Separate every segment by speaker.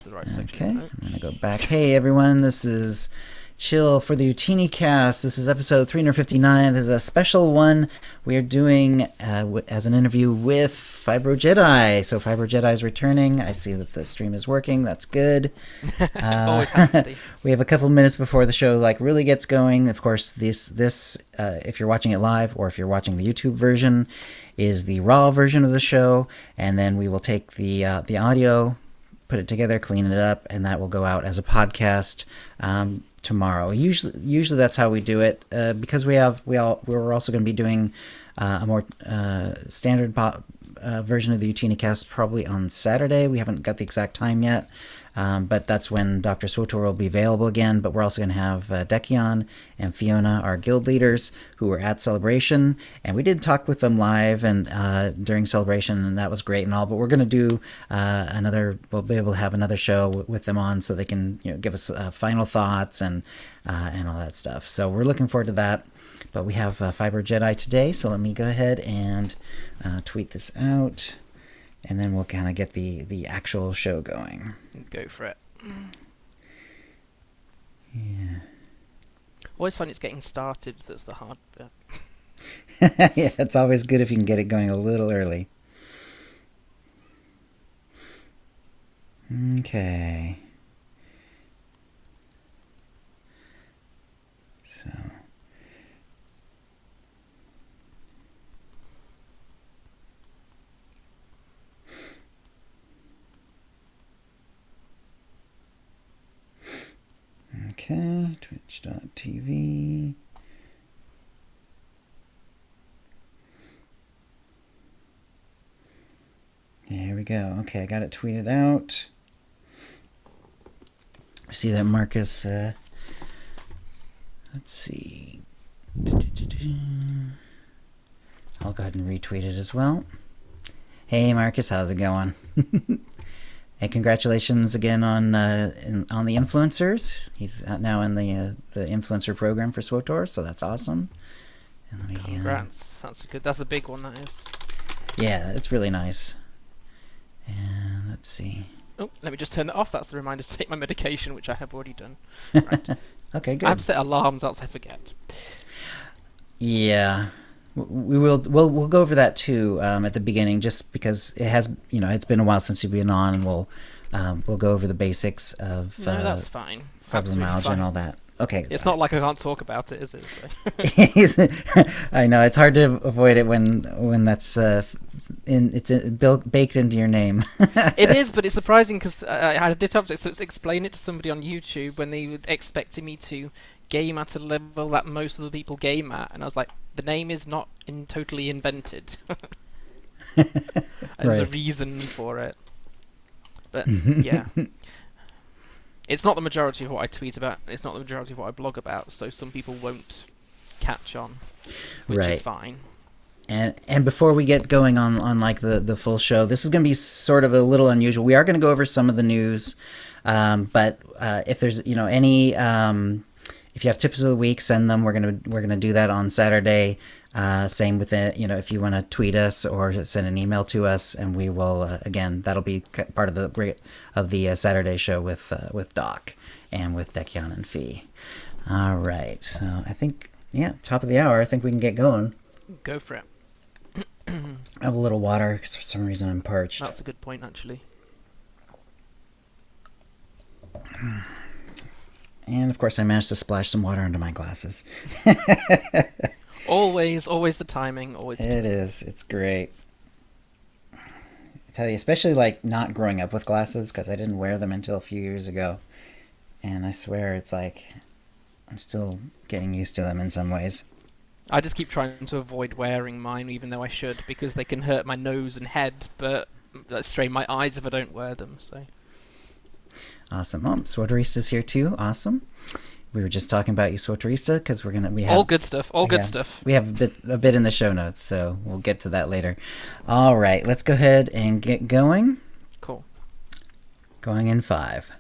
Speaker 1: the right section.
Speaker 2: Okay, I'm going to go back. Hey, everyone, this is Chill for the OotiniCast. This is episode 359. This is a special one we are doing as an interview with FibroJedi. So FibroJedi is returning. I see that the stream is working. That's good.
Speaker 1: Always handy.
Speaker 2: We have a couple minutes before the show really gets going. Of course, this if you're watching it live or if you're watching the YouTube version, is the raw version of the show, and then we will take the audio, put it together, clean it up, and that will go out as a podcast tomorrow. Usually that's how we do it, because we're also going to be doing a more standard version of the OotiniCast probably on Saturday. We haven't got the exact time yet, but that's when Dr. SWTOR will be available again. But we're also going to have Dekion and Fiona, our guild leaders, who were at Celebration, and we did talk with them live and during Celebration, and that was great and all. But we're going to do we'll be able to have another show with them on, so they can give us final thoughts and all that stuff. So we're looking forward to that. But we have FibroJedi today, so let me go ahead and tweet this out, and then we'll kind of get the actual show going.
Speaker 1: Go for it.
Speaker 2: Yeah.
Speaker 1: Always find it's getting started that's the hard bit.
Speaker 2: Yeah, it's always good if you can get it going a little early. Okay. So... Okay, twitch.tv. There we go. Okay, I got it tweeted out. I see that Marcus, let's see. I'll go ahead and retweet it as well. Hey Marcus, how's it going? Hey, congratulations again on the influencers. He's now in the influencer program for SWTOR, so that's awesome. And
Speaker 1: Congrats. That's good. That's a big one, that is.
Speaker 2: Yeah, it's really nice. And let's see.
Speaker 1: Oh, let me just turn that off. That's the reminder to take my medication, which I have already done. Right.
Speaker 2: Okay, good.
Speaker 1: I have set alarms, else I forget.
Speaker 2: Yeah. We'll go over that too at the beginning, just because it has it's been a while since you've been on, and we'll go over the basics of
Speaker 1: that's fine.
Speaker 2: Fibromyalgia and all that. Okay.
Speaker 1: It's not like I can't talk about it, is it? So.
Speaker 2: I know it's hard to avoid it when that's baked into your name.
Speaker 1: It is, but it's surprising because I did have to explain it to somebody on YouTube when they were expecting me to game at a level that most of the people game at, and I was like, the name is not totally invented. There's a reason for it. But yeah, it's not the majority of what I tweet about. It's not the majority of what I blog about. So some people won't catch on, which is fine.
Speaker 2: And before we get going on like the full show, this is going to be sort of a little unusual. We are going to go over some of the news, but if there's any if you have tips of the week, send them. We're gonna do that on Saturday. Same with it. If you want to tweet us or send an email to us, and we will again. That'll be part of the Saturday show with Doc and with Dekion and Fee. All right. So I think top of the hour. I think we can get going.
Speaker 1: Go for it.
Speaker 2: I have a little water because for some reason I'm parched.
Speaker 1: That's a good point, actually.
Speaker 2: And of course, I managed to splash some water into my glasses.
Speaker 1: Always the timing.
Speaker 2: It is. It's great. I tell you, especially like not growing up with glasses, because I didn't wear them until a few years ago, and I swear it's like I'm still getting used to them in some ways.
Speaker 1: I just keep trying to avoid wearing mine, even though I should, because they can hurt my nose and head, but strain my eyes if I don't wear them. So.
Speaker 2: Awesome. Oh, SWTORista's here too. Awesome. We were just talking about you, SWTORista, because we have
Speaker 1: all good stuff. Stuff.
Speaker 2: We have a bit in the show notes, so we'll get to that later. All right, let's go ahead and get going.
Speaker 1: Cool.
Speaker 2: Going in 5.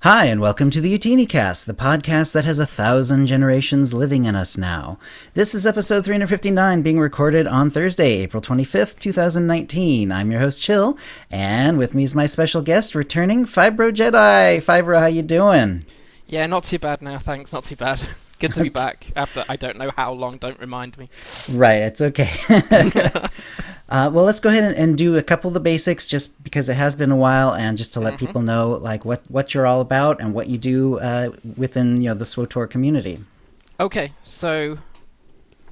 Speaker 2: Hi, and welcome to the OotiniCast, the podcast that has 1,000 generations living in us now. This is episode 359, being recorded on Thursday, April 25th, 2019. I'm your host, Chill, and with me is my special guest, returning FibroJedi. Fibro, how you doing?
Speaker 1: Yeah, not too bad now, thanks. Not too bad. Good to be back after I don't know how long. Don't remind me.
Speaker 2: Right, it's okay. Well, let's go ahead and do a couple of the basics, just because it has been a while, and just to let people know like what you're all about and what you do within the SWTOR community.
Speaker 1: Okay, so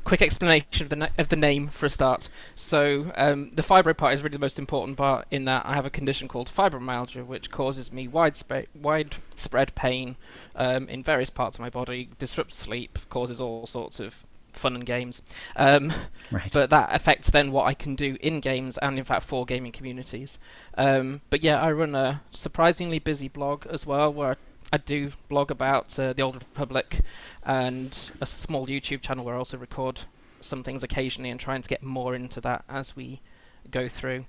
Speaker 1: quick explanation of the name for a start. So the fibro part is really the most important part, in that I have a condition called fibromyalgia, which causes me widespread pain in various parts of my body, disrupts sleep, causes all sorts of fun and games.
Speaker 2: Right.
Speaker 1: But that affects then what I can do in games and in fact for gaming communities. But yeah, I run a surprisingly busy blog as well, where I do blog about the Old Republic, and a small YouTube channel where I also record some things occasionally and trying to get more into that as we go through.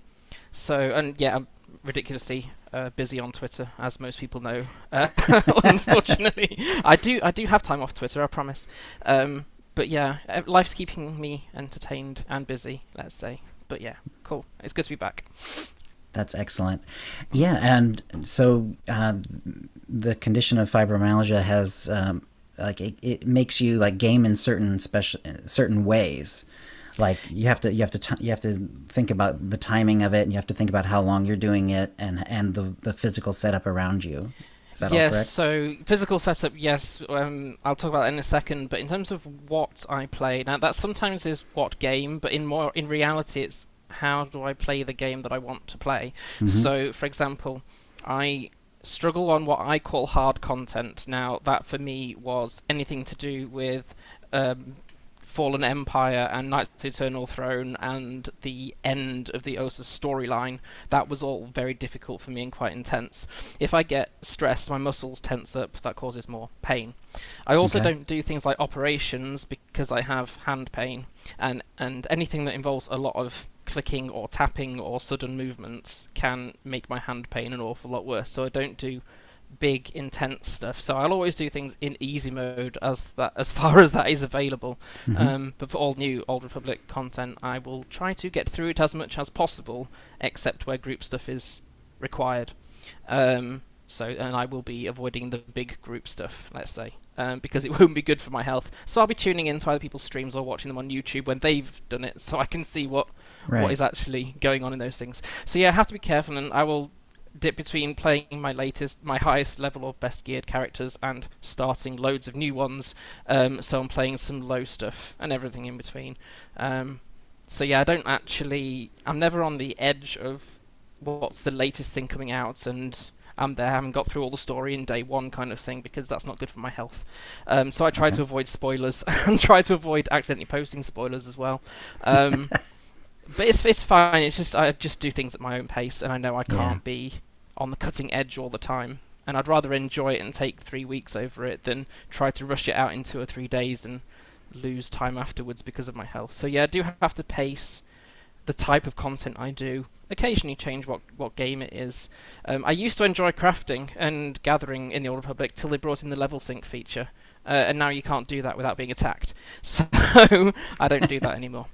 Speaker 1: So, and yeah, I'm ridiculously busy on Twitter, as most people know. Unfortunately, I do have time off Twitter, I promise. But yeah, life's keeping me entertained and busy, let's say. But yeah, cool. It's good to be back.
Speaker 2: That's excellent. Yeah, and so the condition of fibromyalgia has it makes you like game in certain ways. Like you have to think about the timing of it, and you have to think about how long you're doing it, and the physical setup around you. Is that all correct?
Speaker 1: Yes, so physical setup, yes. I'll talk about that in a second. But in terms of what I play, now that sometimes is what game, but in reality, it's how do I play the game that I want to play. So, for example, I struggle on what I call hard content. Now, that for me was anything to do with Fallen Empire and Knights of the Eternal Throne and the end of the Osa storyline. That was all very difficult for me and quite intense. If I get stressed, my muscles tense up, that causes more pain. I also don't do things like operations because I have hand pain, and anything that involves a lot of clicking or tapping or sudden movements can make my hand pain an awful lot worse. So I don't do big intense stuff, so I'll always do things in easy mode as far as that is available. But for all new Old Republic content, I will try to get through it as much as possible, except where group stuff is required. And I will be avoiding the big group stuff, let's say, because it won't be good for my health. So I'll be tuning into other people's streams or watching them on YouTube when they've done it, so I can see what is actually going on in those things. So yeah, I have to be careful, and I will dip between playing my highest level or best geared characters and starting loads of new ones. So I'm playing some low stuff and everything in between. So yeah, I'm never on the edge of what's the latest thing coming out, and I'm there, I haven't got through all the story in day one kind of thing, because that's not good for my health. So I try to avoid spoilers and try to avoid accidentally posting spoilers as well. But it's fine. It's just I just do things at my own pace, and I know I can't be on the cutting edge all the time. And I'd rather enjoy it and take 3 weeks over it than try to rush it out in 2 or 3 days and lose time afterwards because of my health. So yeah, I do have to pace the type of content I do. Occasionally change what game it is. I used to enjoy crafting and gathering in the Old Republic till they brought in the level sync feature, and now you can't do that without being attacked. So I don't do that anymore.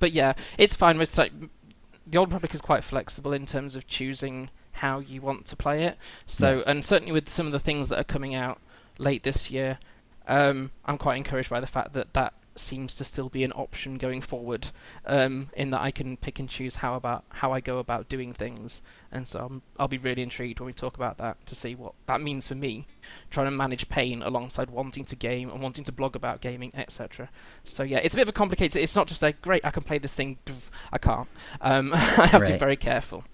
Speaker 1: But yeah, it's fine. The Old Republic is quite flexible in terms of choosing how you want to play it. So, yes. And certainly with some of the things that are coming out late this year, I'm quite encouraged by the fact that seems to still be an option going forward, in that I can pick and choose how I go about doing things. And so I'll be really intrigued when we talk about that to see what that means for me, trying to manage pain alongside wanting to game and wanting to blog about gaming, etc. So yeah, it's a bit of a complicated. It's not just like, great, I can play this thing. I can't. I have to be very careful.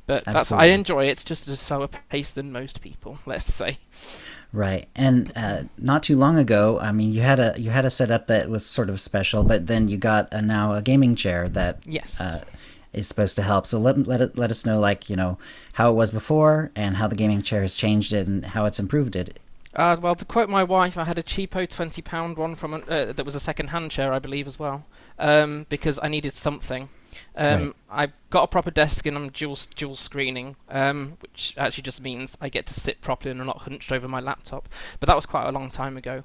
Speaker 1: But I enjoy it. It's just at a slower pace than most people, let's say.
Speaker 2: Right, and not too long ago, I mean, you had a setup that was sort of special, but then you got now a gaming chair that is supposed to help. So let us know, like, how it was before and how the gaming chair has changed it and how it's improved it.
Speaker 1: Well, to quote my wife, I had a cheapo £20 one from that was a second-hand chair, I believe, as well, because I needed something.
Speaker 2: Right.
Speaker 1: I've got a proper desk and I'm dual screening, which actually just means I get to sit properly and I'm not hunched over my laptop. But that was quite a long time ago.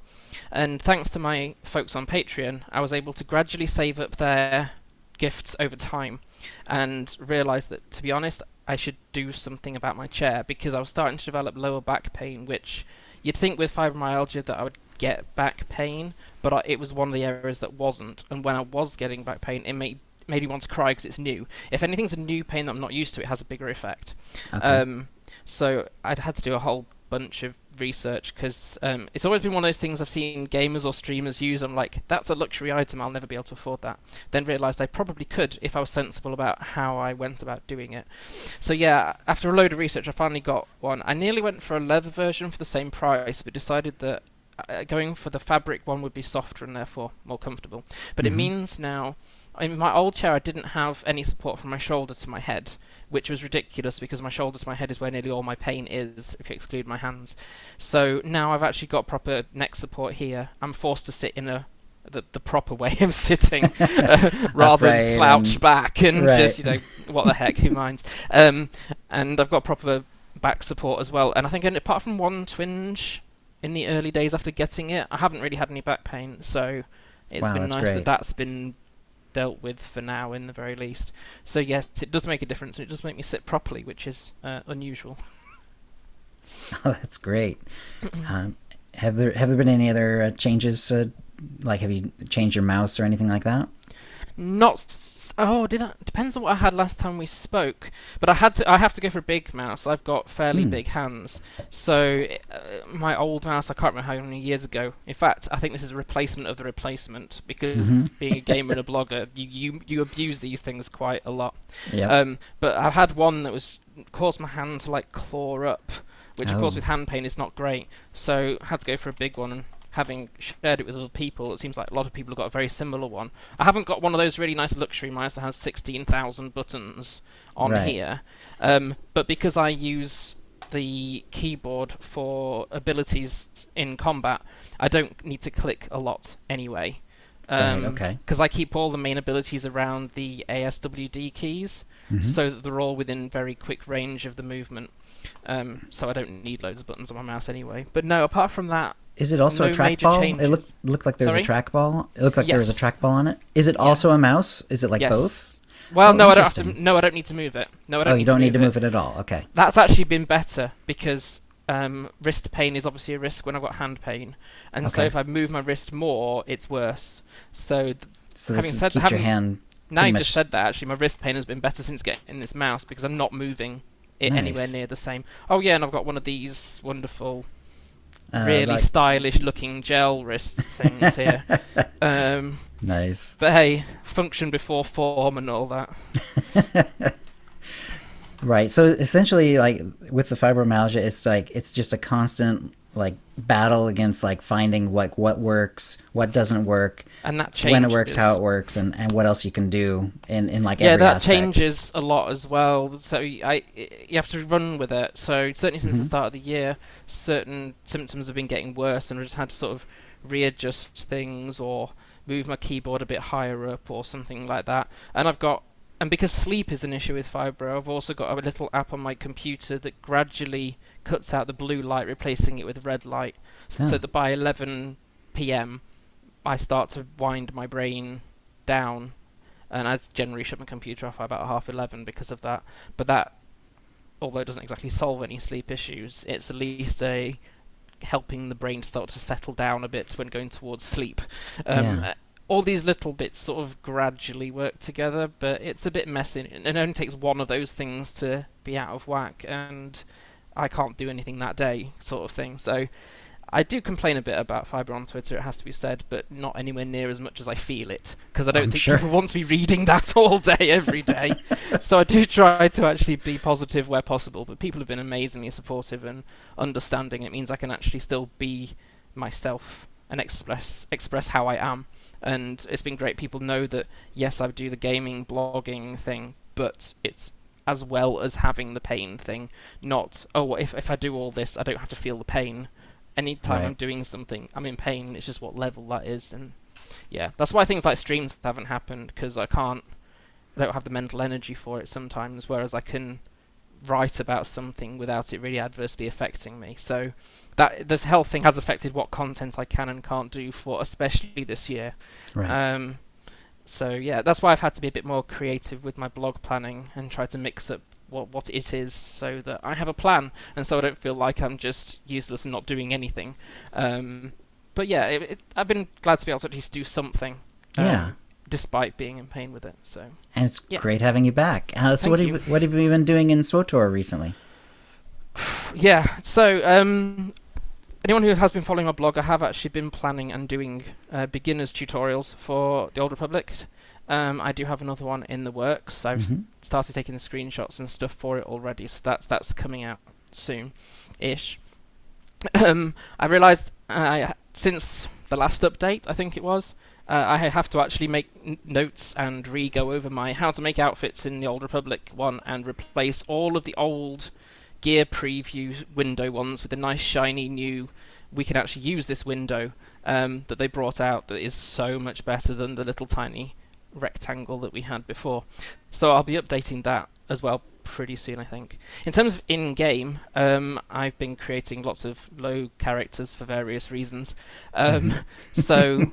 Speaker 1: And thanks to my folks on Patreon, I was able to gradually save up their gifts over time and realise that, to be honest, I should do something about my chair because I was starting to develop lower back pain, which you'd think with fibromyalgia that I would get back pain, but it was one of the areas that wasn't. And when I was getting back pain, it made me want to cry because it's new. If anything's a new pain that I'm not used to, it has a bigger effect.
Speaker 2: Okay.
Speaker 1: So I'd had to do a whole bunch of research because it's always been one of those things I've seen gamers or streamers use. I'm like, that's a luxury item, I'll never be able to afford that. Then realised I probably could if I was sensible about how I went about doing it. So yeah, after a load of research, I finally got one. I nearly went for a leather version for the same price, but decided that going for the fabric one would be softer and therefore more comfortable. But it means now, in my old chair I didn't have any support from my shoulder to my head, which was ridiculous because my shoulder to my head is where nearly all my pain is, if you exclude my hands. So now I've actually got proper neck support here. I'm forced to sit in the proper way of sitting, rather than slouch back and just, what the heck, who minds? And I've got proper back support as well. And I think apart from one twinge in the early days after getting it, I haven't really had any back pain. So it's been nice that that's been dealt with for now, in the very least. So yes, it does make a difference, and it does make me sit properly, which is unusual.
Speaker 2: Oh, that's great. Have there been any other changes? Like, have you changed your mouse or anything like that?
Speaker 1: Not. Oh, did I? Depends on what I had last time we spoke. But I have to go for a big mouse. I've got fairly big hands. So my old mouse, I can't remember how many years ago. In fact, I think this is a replacement of the replacement because being a gamer and a blogger, you abuse these things quite a lot.
Speaker 2: Yeah.
Speaker 1: But I've had one that caused my hand to like claw up, which of course with hand pain is not great. So I had to go for a big one. And having shared it with other people, it seems like a lot of people have got a very similar one. I haven't got one of those really nice luxury mice that has 16,000 buttons on here, but because I use the keyboard for abilities in combat, I don't need to click a lot anyway. Because I keep all the main abilities around the ASWD keys, so that they're all within very quick range of the movement. So I don't need loads of buttons on my mouse anyway. But no, apart from that,
Speaker 2: is it also a trackball? It looked like there was a trackball. It looked like there was a trackball on it. Is it also a mouse? Is it like both?
Speaker 1: Well, no, I don't have to. No, I don't need to move it. No, I don't.
Speaker 2: Oh, you don't need to move it at all. Okay.
Speaker 1: That's actually been better because wrist pain is obviously a risk when I've got hand pain, and so if I move my wrist more, it's worse. So having said that,
Speaker 2: your hand.
Speaker 1: Now you just said that, actually, my wrist pain has been better since getting this mouse because I'm not moving it anywhere near the same. Oh yeah, and I've got one of these wonderful, really stylish-looking gel wrist things here.
Speaker 2: Nice.
Speaker 1: But hey, function before form and all that.
Speaker 2: Right. So essentially, like with the fibromyalgia, it's just a constant like battle against like finding like what works, what doesn't work,
Speaker 1: and that changes.
Speaker 2: When it works, how it works, and what else you can do in like every
Speaker 1: that
Speaker 2: aspect.
Speaker 1: Changes a lot as well. So you have to run with it. So certainly since the start of the year, certain symptoms have been getting worse, and I just had to sort of readjust things or move my keyboard a bit higher up or something like that. And because sleep is an issue with fibro, I've also got a little app on my computer that gradually cuts out the blue light, replacing it with red light, so that by 11 p.m. I start to wind my brain down, and I generally shut my computer off by about 11:30 because of that. But that, although it doesn't exactly solve any sleep issues, it's at least helping the brain start to settle down a bit when going towards sleep. All these little bits sort of gradually work together, but it's a bit messy. It only takes one of those things to be out of whack, and I can't do anything that day, sort of thing. So I do complain a bit about fibro on Twitter, it has to be said, but not anywhere near as much as I feel it, because I don't think people want to be reading that all day, every day. So I do try to actually be positive where possible, but people have been amazingly supportive and understanding. It means I can actually still be myself and express how I am. And it's been great. People know that, yes, I do the gaming, blogging thing, but it's as well as having the pain thing. Not, if I do all this, I don't have to feel the pain. Anytime I'm doing something, I'm in pain. It's just what level that is. And yeah, that's why things like streams haven't happened, because I can't... don't have the mental energy for it sometimes, whereas I can write about something without it really adversely affecting me. So that the health thing has affected what content I can and can't do for especially this year.
Speaker 2: Right.
Speaker 1: So yeah, that's why I've had to be a bit more creative with my blog planning and try to mix up what it is so that I have a plan and so I don't feel like I'm just useless and not doing anything. But yeah, I've been glad to be able to at least do something.
Speaker 2: Yeah.
Speaker 1: Despite being in pain with it. So.
Speaker 2: And it's great having you back. So what have you been doing in SWTOR recently?
Speaker 1: Yeah, so anyone who has been following my blog, I have actually been planning and doing beginners tutorials for the Old Republic. I do have another one in the works. I've started taking the screenshots and stuff for it already, so that's coming out soon-ish. I realised since the last update, I think it was, I have to actually make notes and re-go over my how to make outfits in the Old Republic one and replace all of the old gear preview window ones with a nice shiny new, we can actually use this window that they brought out that is so much better than the little tiny rectangle that we had before. So I'll be updating that as well pretty soon, I think. In terms of in-game, I've been creating lots of low characters for various reasons. So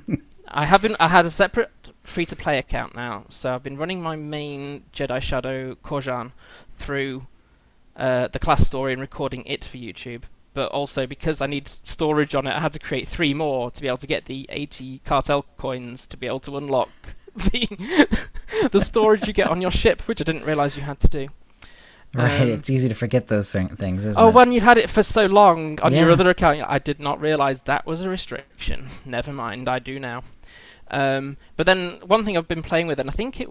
Speaker 1: I had a separate free-to-play account now, so I've been running my main Jedi Shadow Korjan through the class story and recording it for YouTube. But also because I need storage on it, I had to create 3 more to be able to get the 80 cartel coins to be able to unlock the storage you get on your ship, which I didn't realise you had to do.
Speaker 2: Right, it's easy to forget those things, isn't it?
Speaker 1: Oh, when you've had it for so long on your other account, I did not realise that was a restriction. Never mind, I do now. But then one thing I've been playing with, and I think it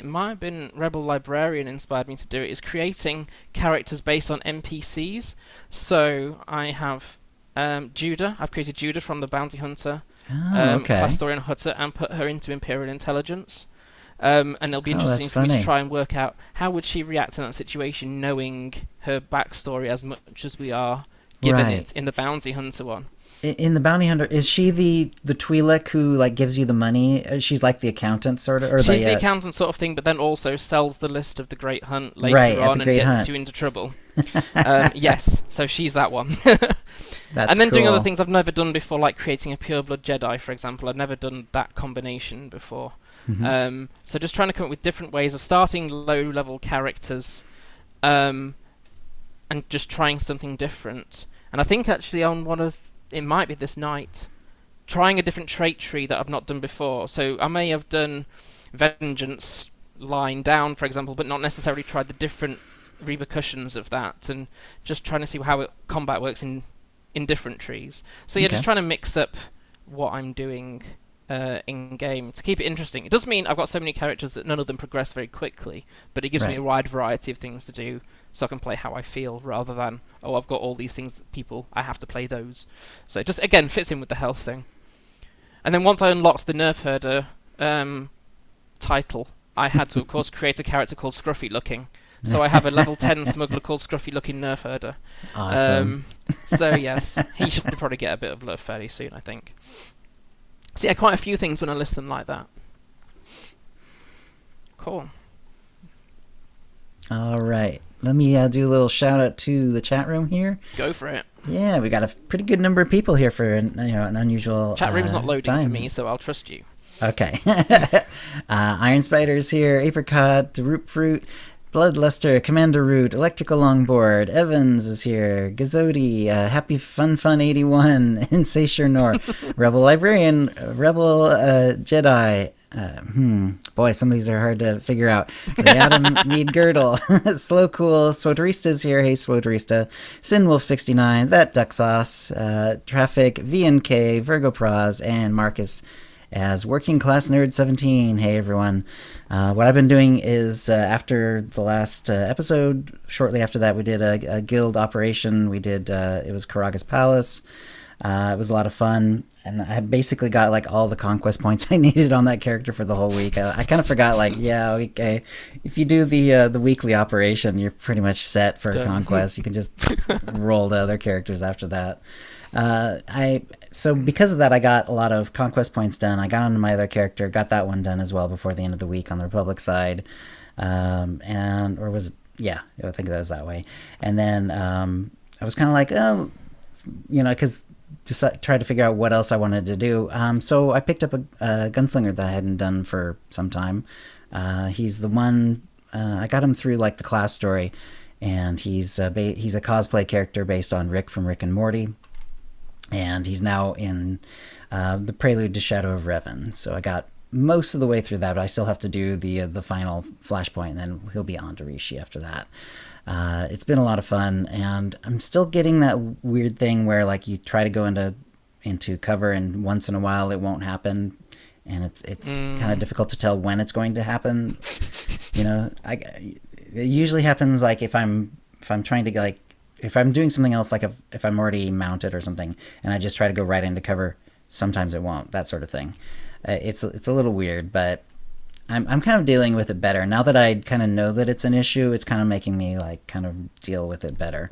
Speaker 1: might have been Rebel Librarian inspired me to do it, is creating characters based on NPCs. So I have Judah. I've created Judah from the Bounty Hunter class story in Hudson and put her into Imperial Intelligence. And it'll be interesting for me to try and work out how would she react in that situation, knowing her backstory as much as we are given it in the Bounty Hunter one.
Speaker 2: In the Bounty Hunter, is she the Twi'lek who like gives you the money? She's like the accountant sort of, or
Speaker 1: she's the accountant sort of thing, but then also sells the list of the Great Hunt later on and gets you into trouble. Yes, so she's that one. And then doing other things I've never done before, like creating a pureblood Jedi, for example. I've never done that combination before. So just trying to come up with different ways of starting low-level characters, and just trying something different. And I think actually on it might be this night, trying a different trait tree that I've not done before. So I may have done Vengeance line down, for example, but not necessarily tried the different repercussions of that, and just trying to see how combat works in different trees. So yeah, just trying to mix up what I'm doing in game to keep it interesting. It does mean I've got so many characters that none of them progress very quickly, but it gives me a wide variety of things to do, so I can play how I feel rather than, oh, I've got all these things that I have to play those. So it just, again, fits in with the health thing. And then once I unlocked the Nerf Herder title, I had to, of course, create a character called Scruffy Looking. So I have a level 10 smuggler called Scruffy Looking Nerf Herder.
Speaker 2: Awesome.
Speaker 1: So yes, he should probably get a bit of love fairly soon, I think. So yeah, quite a few things when I list them like that. Cool.
Speaker 2: All right. Let me do a little shout out to the chat room here.
Speaker 1: Go for it.
Speaker 2: Yeah, we got a pretty good number of people here for an unusual
Speaker 1: chat room's not loading
Speaker 2: time
Speaker 1: for me, so I'll trust you.
Speaker 2: Okay. Iron Spider's here, Apricot, Root Fruit, Bloodluster, Commander Root, Electrical Longboard, Evans is here, Gazodi, Happy Fun 81, Insatiate Nor, Rebel Librarian, Rebel Jedi. Boy, some of these are hard to figure out. The Adam Mead Girdle, Slow Cool, SWTORista's here. Hey, SWTORista. Sinwolf69, That Duck Sauce, Traffic, VNK, Virgo Praz, and Marcus as Working Class Nerd 17. Hey, everyone. What I've been doing is after the last episode, shortly after that, we did a guild operation. We did, it was Karaga's Palace. It was a lot of fun, and I basically got like all the conquest points I needed on that character for the whole week. I kind of forgot, like, okay, if you do the weekly operation, you're pretty much set for conquest. You can just roll to other characters after that. So because of that, I got a lot of conquest points done. I got onto my other character, got that one done as well before the end of the week on the Republic side, and or was it, yeah, I think that was that way. And then I was kind of like, oh, because just tried to figure out what else I wanted to do. So I picked up a gunslinger that I hadn't done for some time. He's the one I got him through like the class story, and he's a cosplay character based on Rick from Rick and Morty. And he's now in the Prelude to Shadow of Revan. So I got most of the way through that, but I still have to do the final flashpoint, and then he'll be on to Rishi after that. It's been a lot of fun, and I'm still getting that weird thing where like you try to go into cover, and once in a while it won't happen, and it's kind of difficult to tell when it's going to happen. It usually happens like if I'm trying to like. If I'm doing something else, like if I'm already mounted or something, and I just try to go right into cover, sometimes it won't. That sort of thing. It's a little weird, but I'm kind of dealing with it better now that I kind of know that it's an issue. It's kind of making me like kind of deal with it better.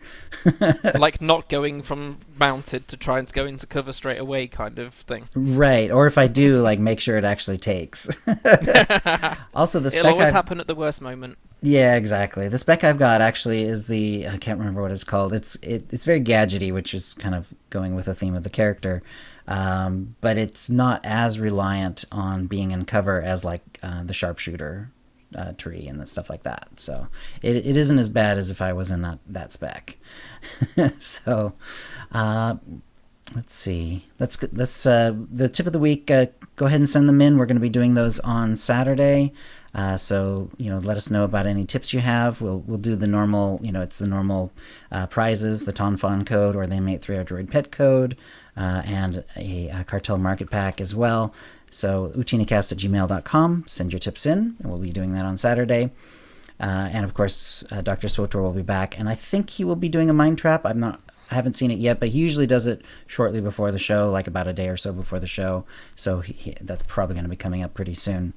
Speaker 1: Like not going from mounted to trying to go into cover straight away, kind of thing.
Speaker 2: Right, or if I do, like make sure it actually takes. Also, the spec
Speaker 1: it'll always happen at the worst moment.
Speaker 2: Yeah, exactly. The spec I've got actually is I can't remember what it's called. It's very gadgety, which is kind of going with the theme of the character. But it's not as reliant on being in cover as like the sharpshooter tree and stuff like that. So it isn't as bad as if I was in that spec. So let's see. Let's the tip of the week. Go ahead and send them in. We're going to be doing those on Saturday. So let us know about any tips you have. We'll do the normal. It's the normal prizes: the Tonfon code or the M83 Droid Pet code, and a Cartel Market Pack as well. So OotiniCast@gmail.com. Send your tips in, and we'll be doing that on Saturday. And of course, Dr. SWTOR will be back, and I think he will be doing a mind trap. I haven't seen it yet, but he usually does it shortly before the show, like about a day or so before the show. So that's probably going to be coming up pretty soon.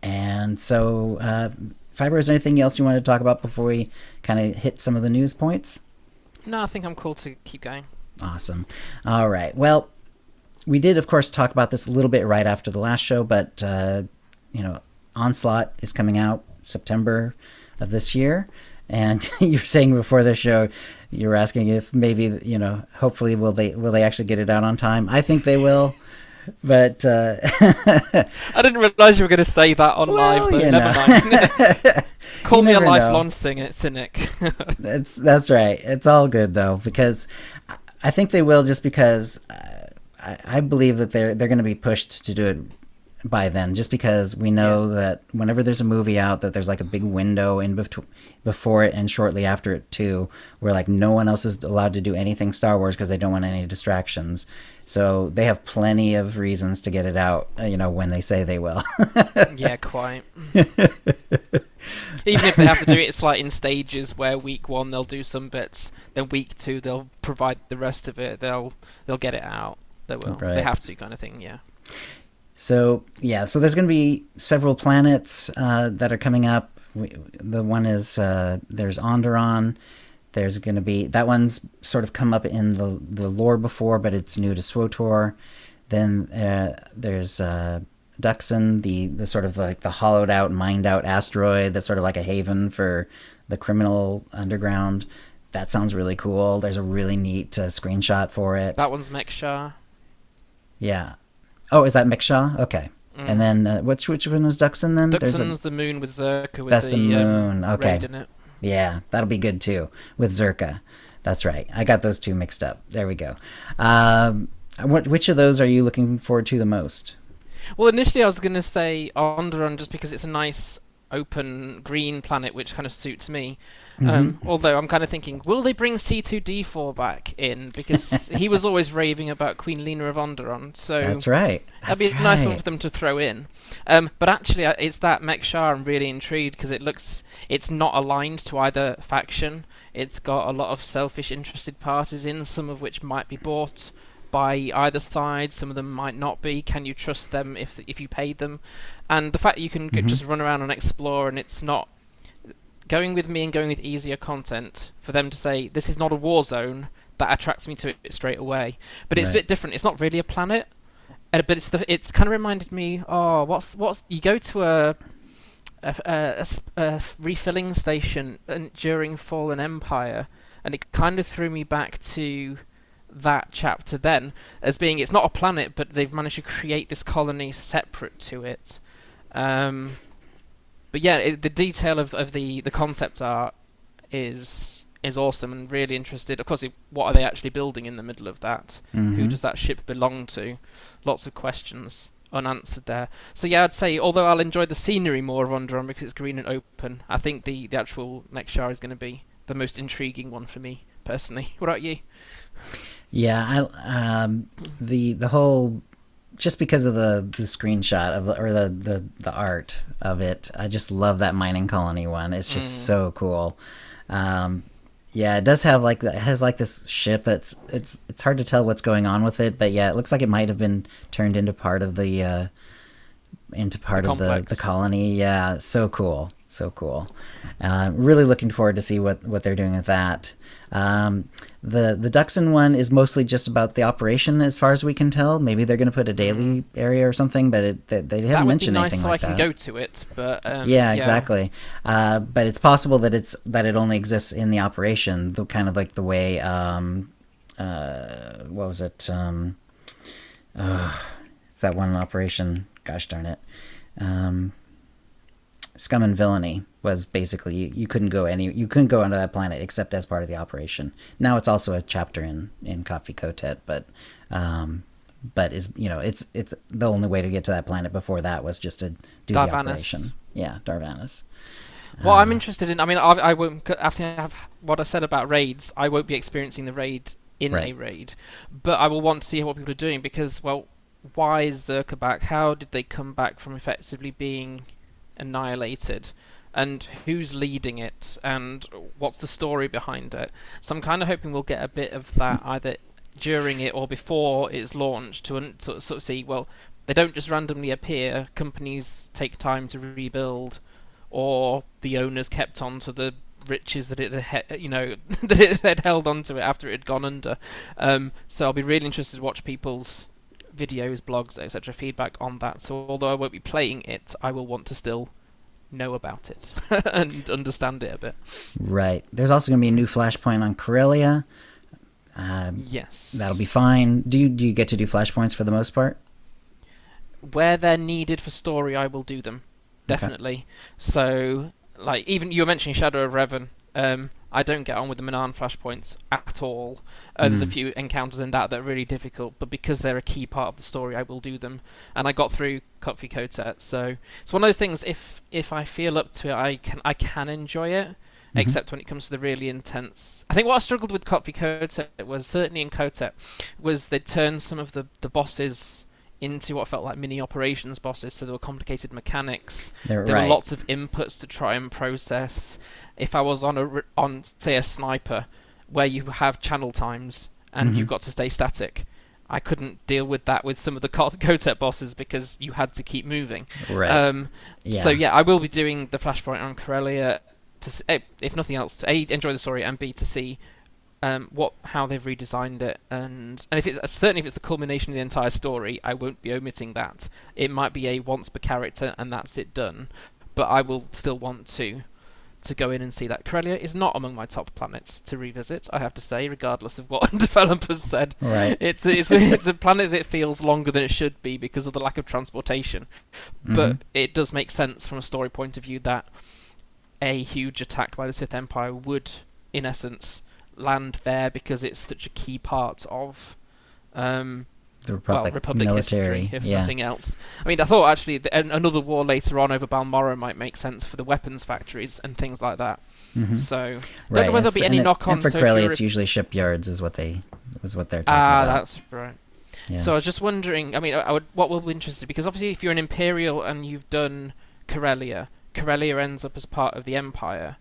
Speaker 2: And so, Fibro, is there anything else you wanted to talk about before we kind of hit some of the news points?
Speaker 1: No, I think I'm cool to keep going.
Speaker 2: Awesome. All right. Well, we did, of course, talk about this a little bit right after the last show, but, Onslaught is coming out September of this year. And you were saying before the show, you were asking if maybe, hopefully will they actually get it out on time? I think they will. But
Speaker 1: I didn't realize you were going to say that on live, though. Never mind. Call me a lifelong cynic.
Speaker 2: That's right. It's all good though, because I think they will, just because I believe that they're going to be pushed to do it by then, just because we know that whenever there's a movie out, that there's like a big window in before it and shortly after it too, where like no one else is allowed to do anything Star Wars because they don't want any distractions. So they have plenty of reasons to get it out, when they say they will.
Speaker 1: Yeah, quite. Even if they have to do it, it's like in stages where week 1 they'll do some bits, then week 2 they'll provide the rest of it. They'll get it out. They will. Right. They have to, kind of thing. Yeah.
Speaker 2: So there's going to be several planets that are coming up. The one is there's Onderon. There's going to be, that one's sort of come up in the lore before, but it's new to SWTOR. Then there's Duxon, the sort of like the hollowed out, mined out asteroid that's sort of like a haven for the criminal underground. That sounds really cool. There's a really neat screenshot for it.
Speaker 1: That one's Mekshar.
Speaker 2: Yeah. Oh, is that Mekshar? Okay. And then which one was Duxon then?
Speaker 1: Duxon's the moon with Zerka with
Speaker 2: that's the moon. Okay.
Speaker 1: raid in it.
Speaker 2: Yeah, that'll be good too with Zerka. That's right. I got those two mixed up. There we go. Which of those are you looking forward to the most?
Speaker 1: Well, initially I was going to say Onderon, just because it's a nice open green planet, which kind of suits me. Although I'm kind of thinking, will they bring C2D4 back in? Because he was always raving about Queen Lena of Onderon. So
Speaker 2: that's right.
Speaker 1: That'd be a nice one for them to throw in. But actually, it's that Mekshar I'm really intrigued, because it's not aligned to either faction. It's got a lot of selfish, interested parties in, some of which might be bought by either side. Some of them might not be. Can you trust them if you paid them? And the fact that you can just run around and explore, and it's not going with me and going with easier content, for them to say this is not a war zone, that attracts me to it straight away. But it's a
Speaker 2: Right.
Speaker 1: bit different. It's not really a planet, but it's kind of reminded me. Oh, what's you go to a refilling station during Fallen Empire, and it kind of threw me back to that chapter then as being it's not a planet, but they've managed to create this colony separate to it. But yeah, the detail of the concept art is awesome, and really interested. Of course, what are they actually building in the middle of that? Who does that ship belong to? Lots of questions unanswered there. So yeah, I'd say although I'll enjoy the scenery more of Onderon because it's green and open, I think the actual next Shire is going to be the most intriguing one for me personally. What about you?
Speaker 2: Yeah, the whole, just because of the screenshot of the art of it, I just love that mining colony one. It's just so cool. Yeah, it does have it has this ship that's it's hard to tell what's going on with it, but yeah, it looks like it might have been turned into part of the colony. Yeah, so cool. So cool. Really looking forward to see what they're doing with that. The Duxon one is mostly just about the operation, as far as we can tell. Maybe they're going to put a daily area or something, but they haven't mentioned anything like that.
Speaker 1: That would be nice, so I can go to it. But
Speaker 2: yeah, exactly. But it's possible that it only exists in the operation, kind of like the way what was it? It's that one operation. Gosh darn it. Scum and Villainy was basically you couldn't go onto that planet except as part of the operation. Now it's also a chapter in Coffee Kotet, but is it's the only way to get to that planet before that was just to do the operation. Yeah, Darvanis.
Speaker 1: Well, I'm interested in. I mean, I won't. After I have what I said about raids, I won't be experiencing the raid in a raid, but I will want to see what people are doing because, well, why is Zerka back? How did they come back from effectively being annihilated, and who's leading it, and what's the story behind it? So I'm kind of hoping we'll get a bit of that either during it or before it's launched to sort of see, well, they don't just randomly appear, companies take time to rebuild, or the owners kept on to the riches that it had, that it had held onto it after it had gone under. So I'll be really interested to watch people's videos, blogs, etc., feedback on that. So although I won't be playing it, I will want to still know about it and understand it a bit.
Speaker 2: Right. There's also going to be a new flashpoint on Corellia.
Speaker 1: Yes.
Speaker 2: That'll be fine. Do you get to do flashpoints for the most part?
Speaker 1: Where they're needed for story, I will do them. Definitely. Okay. So, like, even you were mentioning Shadow of Revan. I don't get on with the Manan flashpoints at all. There's a few encounters in that are really difficult, but because they're a key part of the story, I will do them. And I got through Kotfi Kotet, so it's one of those things. If I feel up to it, I can enjoy it. Except when it comes to the really intense. I think what I struggled with Kotfi Kotet was certainly in Kotet was they turned some of the bosses into what felt like mini operations bosses, so there were complicated mechanics. There were lots of inputs to try and process. If I was on say a sniper, where you have channel times and you've got to stay static, I couldn't deal with that with some of the Kotet bosses because you had to keep moving. Right. So yeah, I will be doing the flashpoint on Corellia to, if nothing else, to A, enjoy the story, and B, to see how they've redesigned it, and if it's the culmination of the entire story, I won't be omitting that. It might be a once per character and that's it done, but I will still want to go in and see that. Corellia is not among my top planets to revisit, I have to say, regardless of what developers said. Right. It's a planet that feels longer than it should be because of the lack of transportation, but it does make sense from a story point of view that a huge attack by the Sith Empire would, in essence, land there because it's such a key part of the Republic military history, if nothing else. I mean, I thought actually another war later on over Balmoral might make sense for the weapons factories and things like that. So, don't know whether there'll be any knock-on.
Speaker 2: And for Corellia, it's usually shipyards is what they're talking about.
Speaker 1: That's right. Yeah. So I was just wondering, I mean, what will be interested, because obviously if you're an Imperial and you've done Corellia ends up as part of the Empire.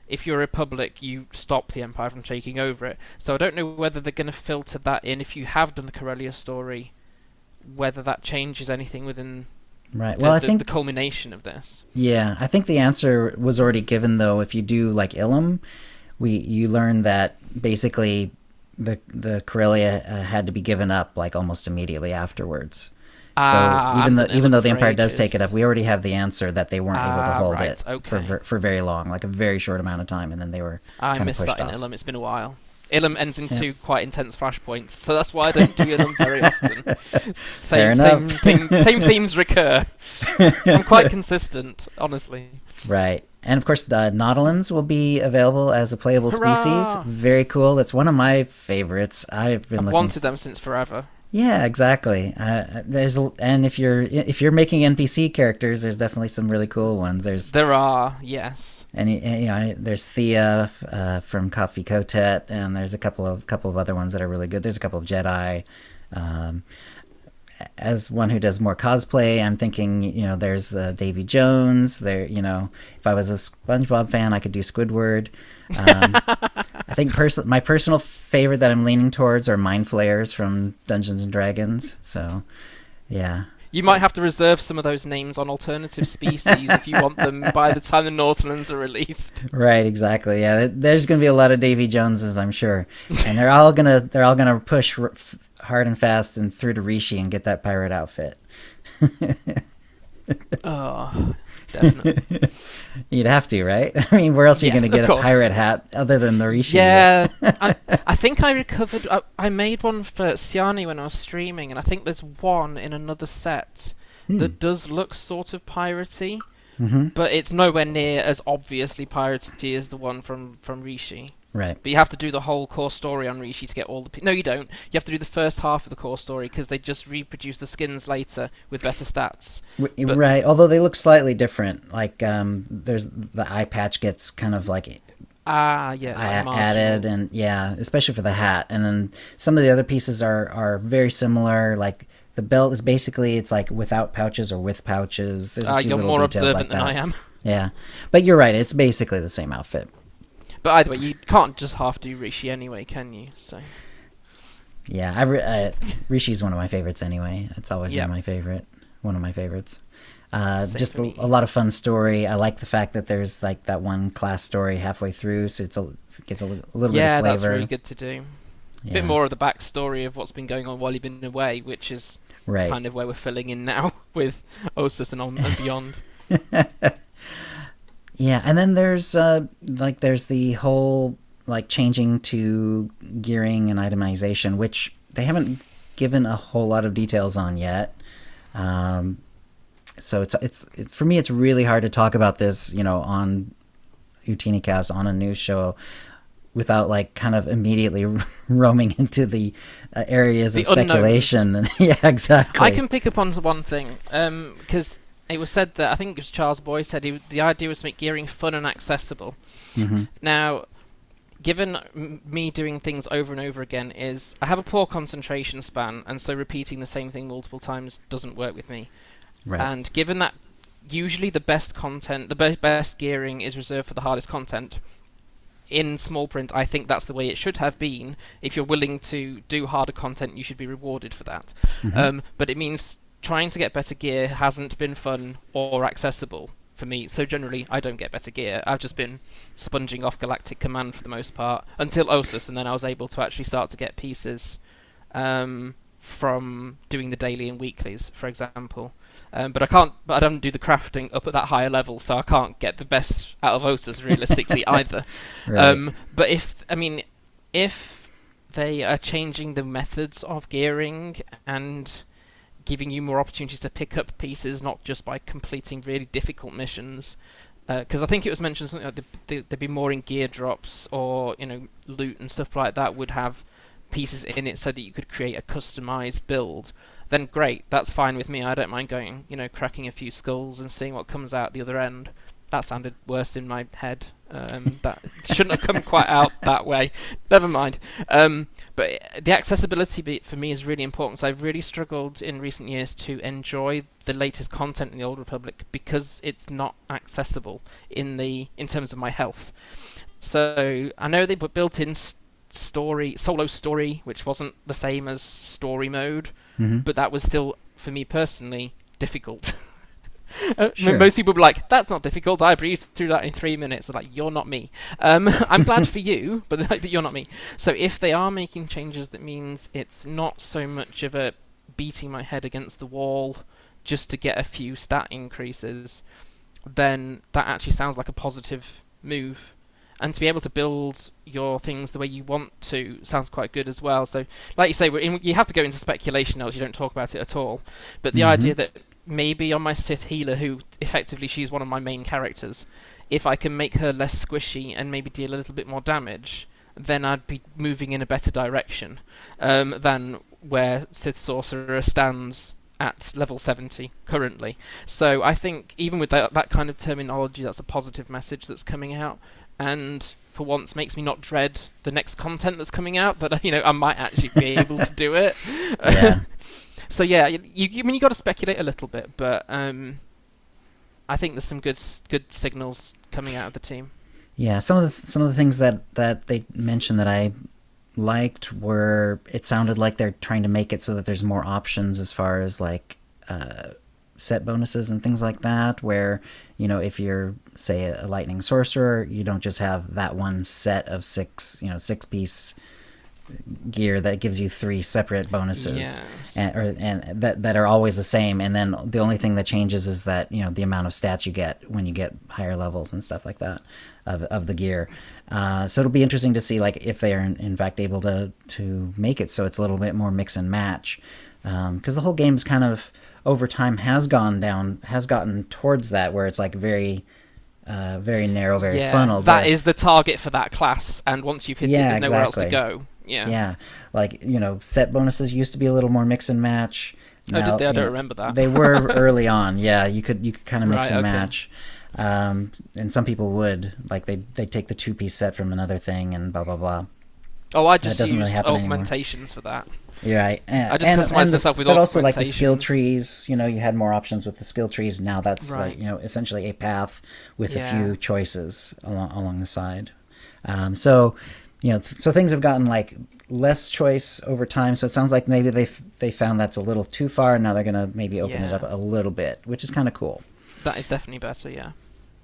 Speaker 1: If you're a Republic, you stop the Empire from taking over it. So I don't know whether they're going to filter that in. If you have done the Corellia story, whether that changes anything within I think the culmination of this. Yeah,
Speaker 2: I think the answer was already given, though. If you do, like, Ilum, you learn that basically the Corellia had to be given up like almost immediately afterwards. So
Speaker 1: And then it
Speaker 2: even though
Speaker 1: looked
Speaker 2: the
Speaker 1: for
Speaker 2: Empire does take it
Speaker 1: ages.
Speaker 2: up, we already have the answer that they weren't able to hold
Speaker 1: Right,
Speaker 2: it
Speaker 1: okay.
Speaker 2: for very long, like a very short amount of time, and then they were
Speaker 1: I
Speaker 2: kind of
Speaker 1: missed
Speaker 2: pushed
Speaker 1: that in
Speaker 2: off.
Speaker 1: Ilum. It's been a while. Ilum ends in
Speaker 2: Yeah.
Speaker 1: two quite intense flashpoints, so that's why I don't do Ilum very often.
Speaker 2: Fair
Speaker 1: Same
Speaker 2: enough.
Speaker 1: same themes recur. I'm quite consistent, honestly.
Speaker 2: Right. And of course, the Nautiloans will be available as a playable species.
Speaker 1: Hurrah!
Speaker 2: Very cool. That's one of my favorites. I've been
Speaker 1: I've
Speaker 2: looking.
Speaker 1: wanted them since forever.
Speaker 2: Yeah, exactly. And if you're making NPC characters, there's definitely some really cool ones.
Speaker 1: There are, yes.
Speaker 2: And you know, there's Thea from Coffee Kotet, and there's a couple of other ones that are really good. There's a couple of Jedi. Um, as one who does more cosplay, I'm thinking, you know, there's Davy Jones. There, you know, if I was a SpongeBob fan, I could do Squidward. I think my personal favorite that I'm leaning towards are Mind Flayers from Dungeons and Dragons. So, yeah.
Speaker 1: You might have to reserve some of those names on alternative species if you want them by the time the Nautilans are released.
Speaker 2: Right, exactly. Yeah, there's going to be a lot of Davy Joneses, I'm sure, and they're all gonna push hard and fast and through to Rishi and get that pirate outfit.
Speaker 1: Oh, definitely.
Speaker 2: You'd have to, right? I mean, where else are you
Speaker 1: Yes,
Speaker 2: going to get
Speaker 1: of
Speaker 2: a
Speaker 1: course.
Speaker 2: pirate hat other than the Rishi?
Speaker 1: Yeah, I think I recovered. I made one for Siani when I was streaming, and I think there's one in another set that does look sort of piratey, but it's nowhere near as obviously piratey as the one from Rishi.
Speaker 2: Right.
Speaker 1: But you have to do the whole core story on Rishi to get all the... No, you don't. You have to do the first half of the core story because they just reproduce the skins later with better stats.
Speaker 2: Right. Although they look slightly different. Like, there's the eye patch gets kind of like
Speaker 1: Yeah. Like
Speaker 2: added, and yeah, especially for the hat. And then some of the other pieces are very similar. Like the belt is basically, it's like without pouches or with pouches. There's a few
Speaker 1: You're
Speaker 2: little
Speaker 1: more
Speaker 2: details
Speaker 1: observant
Speaker 2: like
Speaker 1: than
Speaker 2: that.
Speaker 1: I am.
Speaker 2: Yeah, but you're right. It's basically the same outfit.
Speaker 1: But either way, you can't just half do Rishi anyway, can you? So.
Speaker 2: Yeah, Rishi's one of my favorites anyway. It's always been my favorite. One of my favorites. Just a lot of fun story. I like the fact that there's like that one class story halfway through, so gets a little bit of flavor.
Speaker 1: Yeah, that's really good to do.
Speaker 2: Yeah.
Speaker 1: A bit more of the backstory of what's been going on while you've been away, which is kind of where we're filling in now with Osus and beyond.
Speaker 2: Yeah, and then there's the whole like changing to gearing and itemization, which they haven't given a whole lot of details on yet. So it's for me, it's really hard to talk about this, you know, on OotiniCast on a news show without like kind of immediately roaming into the areas of speculation. Yeah, exactly.
Speaker 1: I can pick up on one thing because it was said that, I think it was Charles Boy said the idea was to make gearing fun and accessible. Now, given me doing things over and over again, I have a poor concentration span, and so repeating the same thing multiple times doesn't work with me.
Speaker 2: Right.
Speaker 1: And given that usually the best content, the best gearing is reserved for the hardest content, in small print, I think that's the way it should have been. If you're willing to do harder content, you should be rewarded for that. But it means trying to get better gear hasn't been fun or accessible for me, so generally I don't get better gear. I've just been sponging off Galactic Command for the most part until Osus, and then I was able to actually start to get pieces from doing the daily and weeklies, for example. But I don't do the crafting up at that higher level, so I can't get the best out of Osus realistically either.
Speaker 2: Right.
Speaker 1: But if they are changing the methods of gearing and giving you more opportunities to pick up pieces, not just by completing really difficult missions. Because I think it was mentioned something like there'd be more in gear drops, or loot and stuff like that would have pieces in it so that you could create a customized build. Then great, that's fine with me. I don't mind going, cracking a few skulls and seeing what comes out the other end. That sounded worse in my head. That shouldn't have come quite out that way. Never mind. But the accessibility bit for me is really important. So I've really struggled in recent years to enjoy the latest content in the Old Republic because it's not accessible in terms of my health. So I know they built in solo story, which wasn't the same as story mode, but that was still, for me personally, difficult.
Speaker 2: Sure.
Speaker 1: Most people will be like, that's not difficult. I breezed through that in 3 minutes. Like, you're not me. I'm glad for you, but you're not me. So if they are making changes, that means it's not so much of a beating my head against the wall just to get a few stat increases, then that actually sounds like a positive move. And to be able to build your things the way you want to sounds quite good as well. So, like you say, you have to go into speculation, else you don't talk about it at all. But the idea that maybe on my Sith healer, who effectively she's one of my main characters, if I can make her less squishy and maybe deal a little bit more damage, then I'd be moving in a better direction than where Sith Sorcerer stands at level 70 currently. So I think even with that kind of terminology, that's a positive message that's coming out. And for once makes me not dread the next content that's coming out, that I might actually be able to do it.
Speaker 2: Yeah.
Speaker 1: So yeah, you got to speculate a little bit, but I think there's some good signals coming out of the team.
Speaker 2: Yeah, some of the things that they mentioned that I liked were, it sounded like they're trying to make it so that there's more options as far as like set bonuses and things like that, where if you're, say, a lightning sorcerer, you don't just have that one set of six piece gear that gives you 3 separate bonuses.
Speaker 1: Yes.
Speaker 2: and that are always the same, and then the only thing that changes is that the amount of stats you get when you get higher levels and stuff like that of the gear. So it'll be interesting to see like if they are in fact able to make it so it's a little bit more mix and match, because the whole game's kind of over time has gotten towards that, where it's like very narrow, very funnel.
Speaker 1: That is the target for that class, and once you've hit it, there's nowhere else to go.
Speaker 2: Yeah, like set bonuses used to be a little more mix and match.
Speaker 1: Now, did they? I don't remember that.
Speaker 2: They were early on. Yeah, you could kind of mix and
Speaker 1: okay.
Speaker 2: match, and some people would like they take the 2-piece set from another thing and blah blah blah.
Speaker 1: Oh, I just
Speaker 2: that doesn't
Speaker 1: used
Speaker 2: really
Speaker 1: augmentations for that.
Speaker 2: You're right.
Speaker 1: I just customized myself with
Speaker 2: but also like the skill
Speaker 1: augmentations.
Speaker 2: trees. You had more options with the skill trees. Now that's
Speaker 1: Right.
Speaker 2: like, essentially a path with
Speaker 1: Yeah.
Speaker 2: a few choices along the side. So things have gotten like less choice over time. So it sounds like maybe they found that's a little too far, and now they're gonna maybe open it up a little bit, which is kind of cool.
Speaker 1: That is definitely better. Yeah.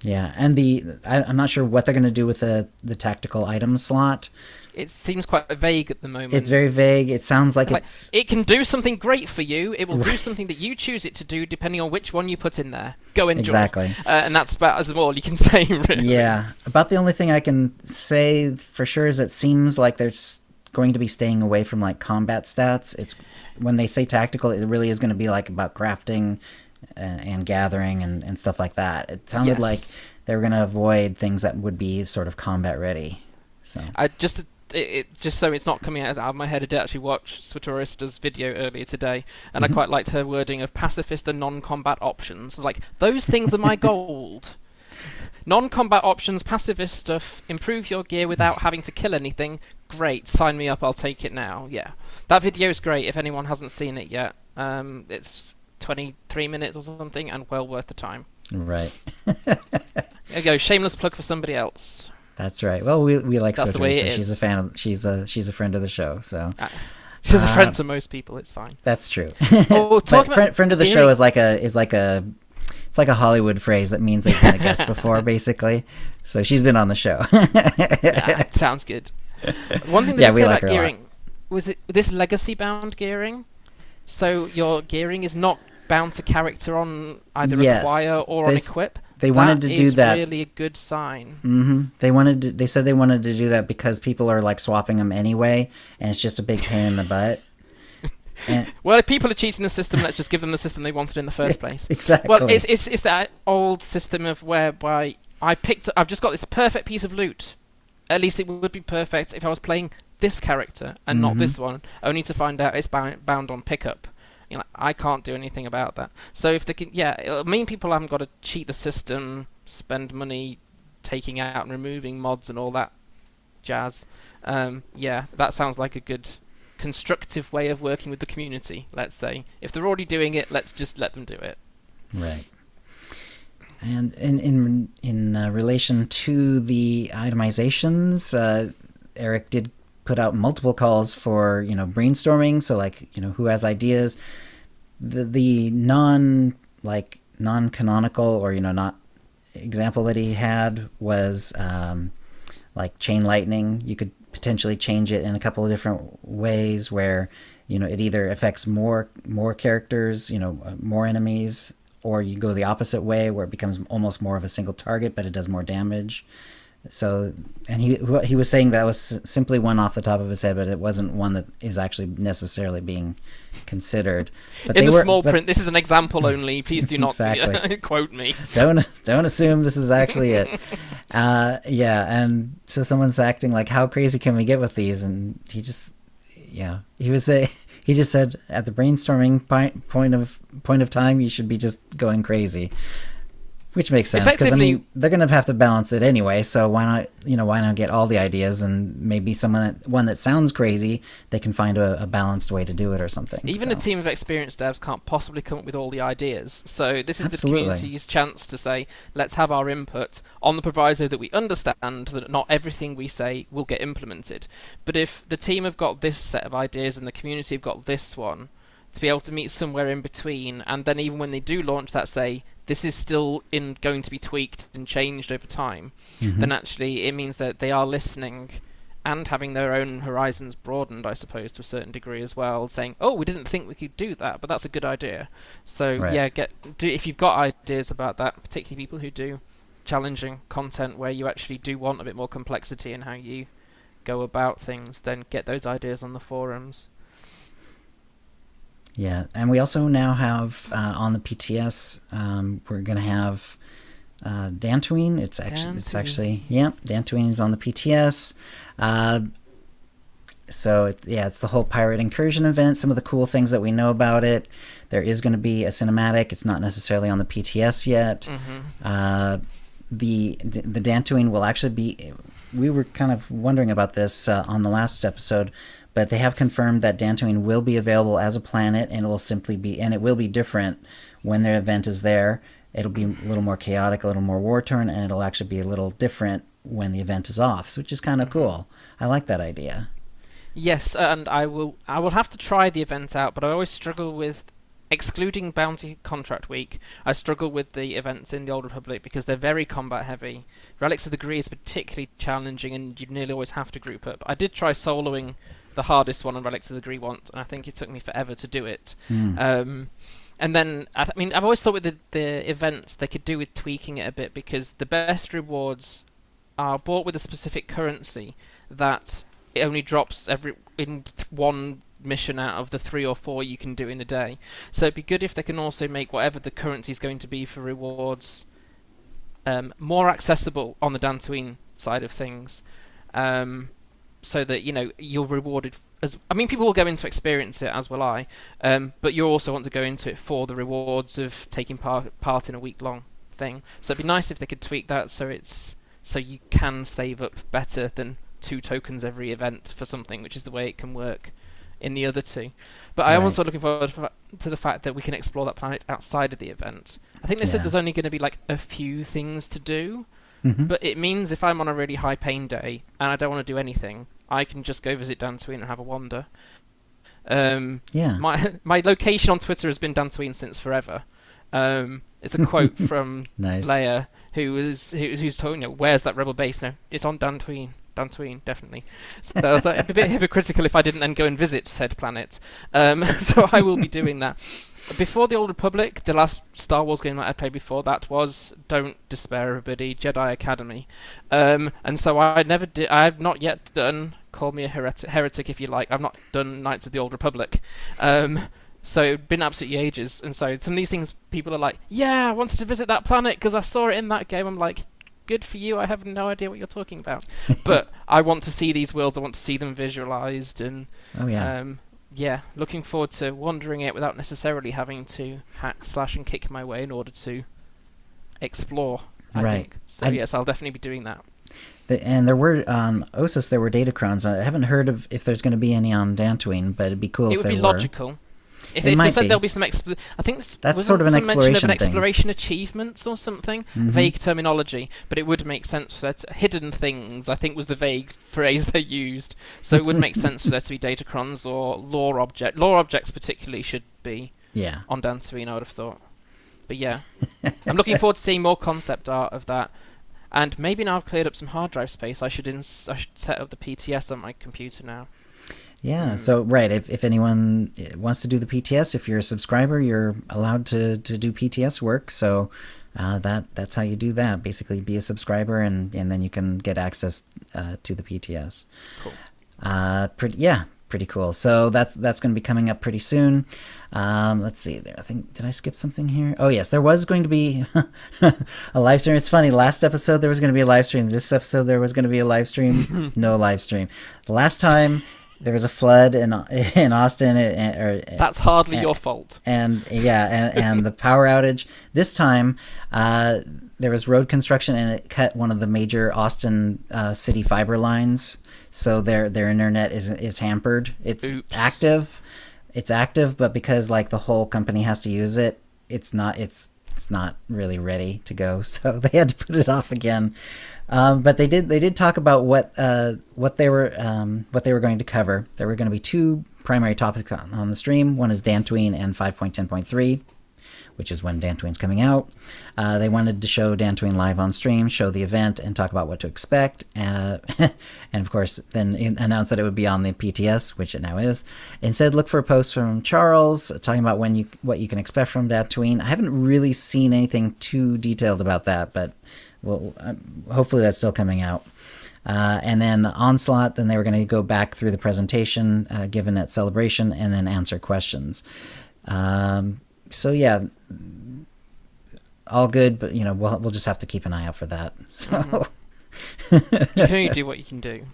Speaker 2: Yeah, and I'm not sure what they're gonna do with the tactical item slot.
Speaker 1: It seems quite vague at the moment.
Speaker 2: It's very vague. It sounds like
Speaker 1: it can do something great for you. It will do something that you choose it to do, depending on which one you put in there. Go enjoy.
Speaker 2: Exactly.
Speaker 1: And that's about as all you can say, really.
Speaker 2: Yeah. About the only thing I can say for sure is it seems like there's going to be staying away from like combat stats. It's when they say tactical, it really is going to be like about crafting and gathering and stuff like that. It sounded like they were going to avoid things that would be sort of combat ready. So
Speaker 1: Just so it's not coming out of my head, I did actually watch SWTORista's video earlier today, and I quite liked her wording of pacifist and non-combat options. Like, those things are my gold. Non-combat options, pacifist stuff, improve your gear without having to kill anything. Great, sign me up, I'll take it now. Yeah. That video is great if anyone hasn't seen it yet. It's 23 minutes or something, and well worth the time.
Speaker 2: Right.
Speaker 1: There you go, shameless plug for somebody else.
Speaker 2: That's right. Well, we like
Speaker 1: That's
Speaker 2: Switcher,
Speaker 1: the way
Speaker 2: so
Speaker 1: it
Speaker 2: she's
Speaker 1: is.
Speaker 2: a fan of she's a friend of the show. So
Speaker 1: She's a friend to most people. It's fine.
Speaker 2: that's true.
Speaker 1: Oh,
Speaker 2: But friend of the show is like a Hollywood phrase that means they've been a guest before, basically. So she's been on the show.
Speaker 1: Yeah, sounds good. One thing that
Speaker 2: we
Speaker 1: said
Speaker 2: like her
Speaker 1: about
Speaker 2: a lot.
Speaker 1: gearing was it this legacy bound gearing. So your gearing is not bound to character on either acquire or on equip.
Speaker 2: They wanted to do that.
Speaker 1: That is really a good sign.
Speaker 2: Mm-hmm. They said they wanted to do that because people are like swapping them anyway, and it's just a big pain in the butt.
Speaker 1: Well, if people are cheating the system, let's just give them the system they wanted in the first place.
Speaker 2: Exactly.
Speaker 1: Well, it's that old system of whereby I've just got this perfect piece of loot. At least it would be perfect if I was playing this character and not this one, only to find out it's bound on pickup. I can't do anything about that. So if they can, it'll mean people haven't got to cheat the system, spend money taking out and removing mods and all that jazz. That sounds like a good constructive way of working with the community, let's say. If they're already doing it, let's just let them do it.
Speaker 2: Right. And in relation to the itemizations, Eric did put out multiple calls for brainstorming. So like who has ideas. The non non-canonical or not example that he had was like chain lightning. You could potentially change it in a couple of different ways where it either affects more characters, more enemies, or you go the opposite way where it becomes almost more of a single target, but it does more damage. So, and he was saying that was simply one off the top of his head, but it wasn't one that is actually necessarily being considered. But
Speaker 1: in the small print, this is an example only. Please do not
Speaker 2: exactly.
Speaker 1: Quote me.
Speaker 2: Don't assume this is actually it. Yeah, and so someone's acting like, how crazy can we get with these? And he just said at the brainstorming point of time, you should be just going crazy. Which makes sense, because they're going to have to balance it anyway. So why not get all the ideas, and maybe one that sounds crazy, they can find a balanced way to do it or something.
Speaker 1: Even a team of experienced devs can't possibly come up with all the ideas. So this is the community's chance to say, let's have our input on the proviso that we understand that not everything we say will get implemented. But if the team have got this set of ideas and the community have got this one, to be able to meet somewhere in between, and then even when they do launch that, say, this is still going to be tweaked and changed over time, then actually it means that they are listening and having their own horizons broadened, I suppose, to a certain degree as well, saying, oh, we didn't think we could do that, but that's a good idea. So, if you've got ideas about that, particularly people who do challenging content where you actually do want a bit more complexity in how you go about things, then get those ideas on the forums.
Speaker 2: Yeah, and we also now have on the PTS, we're going to have Dantooine. It's actually Dantooine is on the PTS. So it's the whole pirate incursion event. Some of the cool things that we know about it. There is going to be a cinematic. It's not necessarily on the PTS yet. The Dantooine will actually be. We were kind of wondering about this on the last episode. But they have confirmed that Dantooine will be available as a planet, and it will be different when their event is there. It'll be a little more chaotic, a little more war-torn, and it'll actually be a little different when the event is off, which is kind of cool. I like that idea.
Speaker 1: Yes, and I will have to try the event out, but I always struggle with, excluding Bounty Contract Week, I struggle with the events in the Old Republic because they're very combat heavy. Relics of the Gree is particularly challenging, and you nearly always have to group up. I did try soloing the hardest one on Relics of the Gree once, and I think it took me forever to do it. And then, I've always thought with the events they could do with tweaking it a bit, because the best rewards are bought with a specific currency that it only drops in one mission out of the 3 or 4 you can do in a day. So it'd be good if they can also make whatever the currency is going to be for rewards more accessible on the Dantooine side of things. So that you're rewarded people will go in to experience it, as will I, but you also want to go into it for the rewards of taking part in a week-long thing. So it'd be nice if they could tweak that so you can save up better than 2 tokens every event for something, which is the way it can work in the other 2. But I am also looking forward to the fact that we can explore that planet outside of the event. I think they said there's only going to be like a few things to do. But it means if I'm on a really high pain day and I don't want to do anything, I can just go visit Dantooine and have a wander. My location on Twitter has been Dantooine since forever. It's a quote from Leia, who's told where's that rebel base? No, it's on Dantooine. Dantooine, definitely. So it'd be a bit hypocritical if I didn't then go and visit said planet. So I will be doing that. Before the Old Republic, the last Star Wars game that I played before that was, don't despair everybody, Jedi Academy. And so I have not yet done, call me a heretic if you like, I've not done Knights of the Old Republic. So it's been absolutely ages. And so some of these things, people are like, yeah, I wanted to visit that planet because I saw it in that game. I'm like, good for you, I have no idea what you're talking about. But I want to see these worlds, I want to see them visualized, and looking forward to wandering it without necessarily having to hack, slash, and kick my way in order to explore, I think. So yes, I'll definitely be doing that.
Speaker 2: And there were, on Ossus, there were datacrons. I haven't heard of if there's going to be any on Dantooine, but it'd be cool if there were. It would be
Speaker 1: logical. If they said there'll be some, I think
Speaker 2: that's sort of an exploration
Speaker 1: mention of an
Speaker 2: thing.
Speaker 1: Exploration achievements or something. Vague terminology, but it would make sense for that. Hidden things, I think, was the vague phrase they used. So it would make sense for there to be datacrons or lore objects. Lore objects particularly should be on Dantooine, I would have thought, But yeah, I'm looking forward to seeing more concept art of that. And maybe now I've cleared up some hard drive space, I should set up the PTS on my computer now.
Speaker 2: Yeah, so right, if anyone wants to do the PTS, if you're a subscriber, you're allowed to do PTS work. So that's how you do that. Basically, be a subscriber, and then you can get access to the PTS.
Speaker 1: Cool.
Speaker 2: Pretty cool. So that's going to be coming up pretty soon. Let's see. I think, did I skip something here? Oh yes, there was going to be a live stream. It's funny. Last episode there was going to be a live stream. This episode there was going to be a live stream. No live stream. The last time there was a flood in Austin.
Speaker 1: That's hardly your fault.
Speaker 2: And the power outage. This time there was road construction, and it cut one of the major Austin city fiber lines. So their internet is hampered. It's
Speaker 1: Oops.
Speaker 2: active. It's active, but because like the whole company has to use it, it's not really ready to go. So they had to put it off again. But they did talk about what they were going to cover. There were going to be two primary topics on the stream. One is Dantooine and 5.10.3. Which is when Dantooine's coming out. They wanted to show Dantooine live on stream, show the event, and talk about what to expect. And of course, then announce that it would be on the PTS, which it now is. Instead, look for a post from Charles talking about what you can expect from Dantooine. I haven't really seen anything too detailed about that, but hopefully that's still coming out. And then Onslaught, then they were going to go back through the presentation given at Celebration and then answer questions. So yeah, all good, but we'll just have to keep an eye out for that. So
Speaker 1: you can only do what you can do.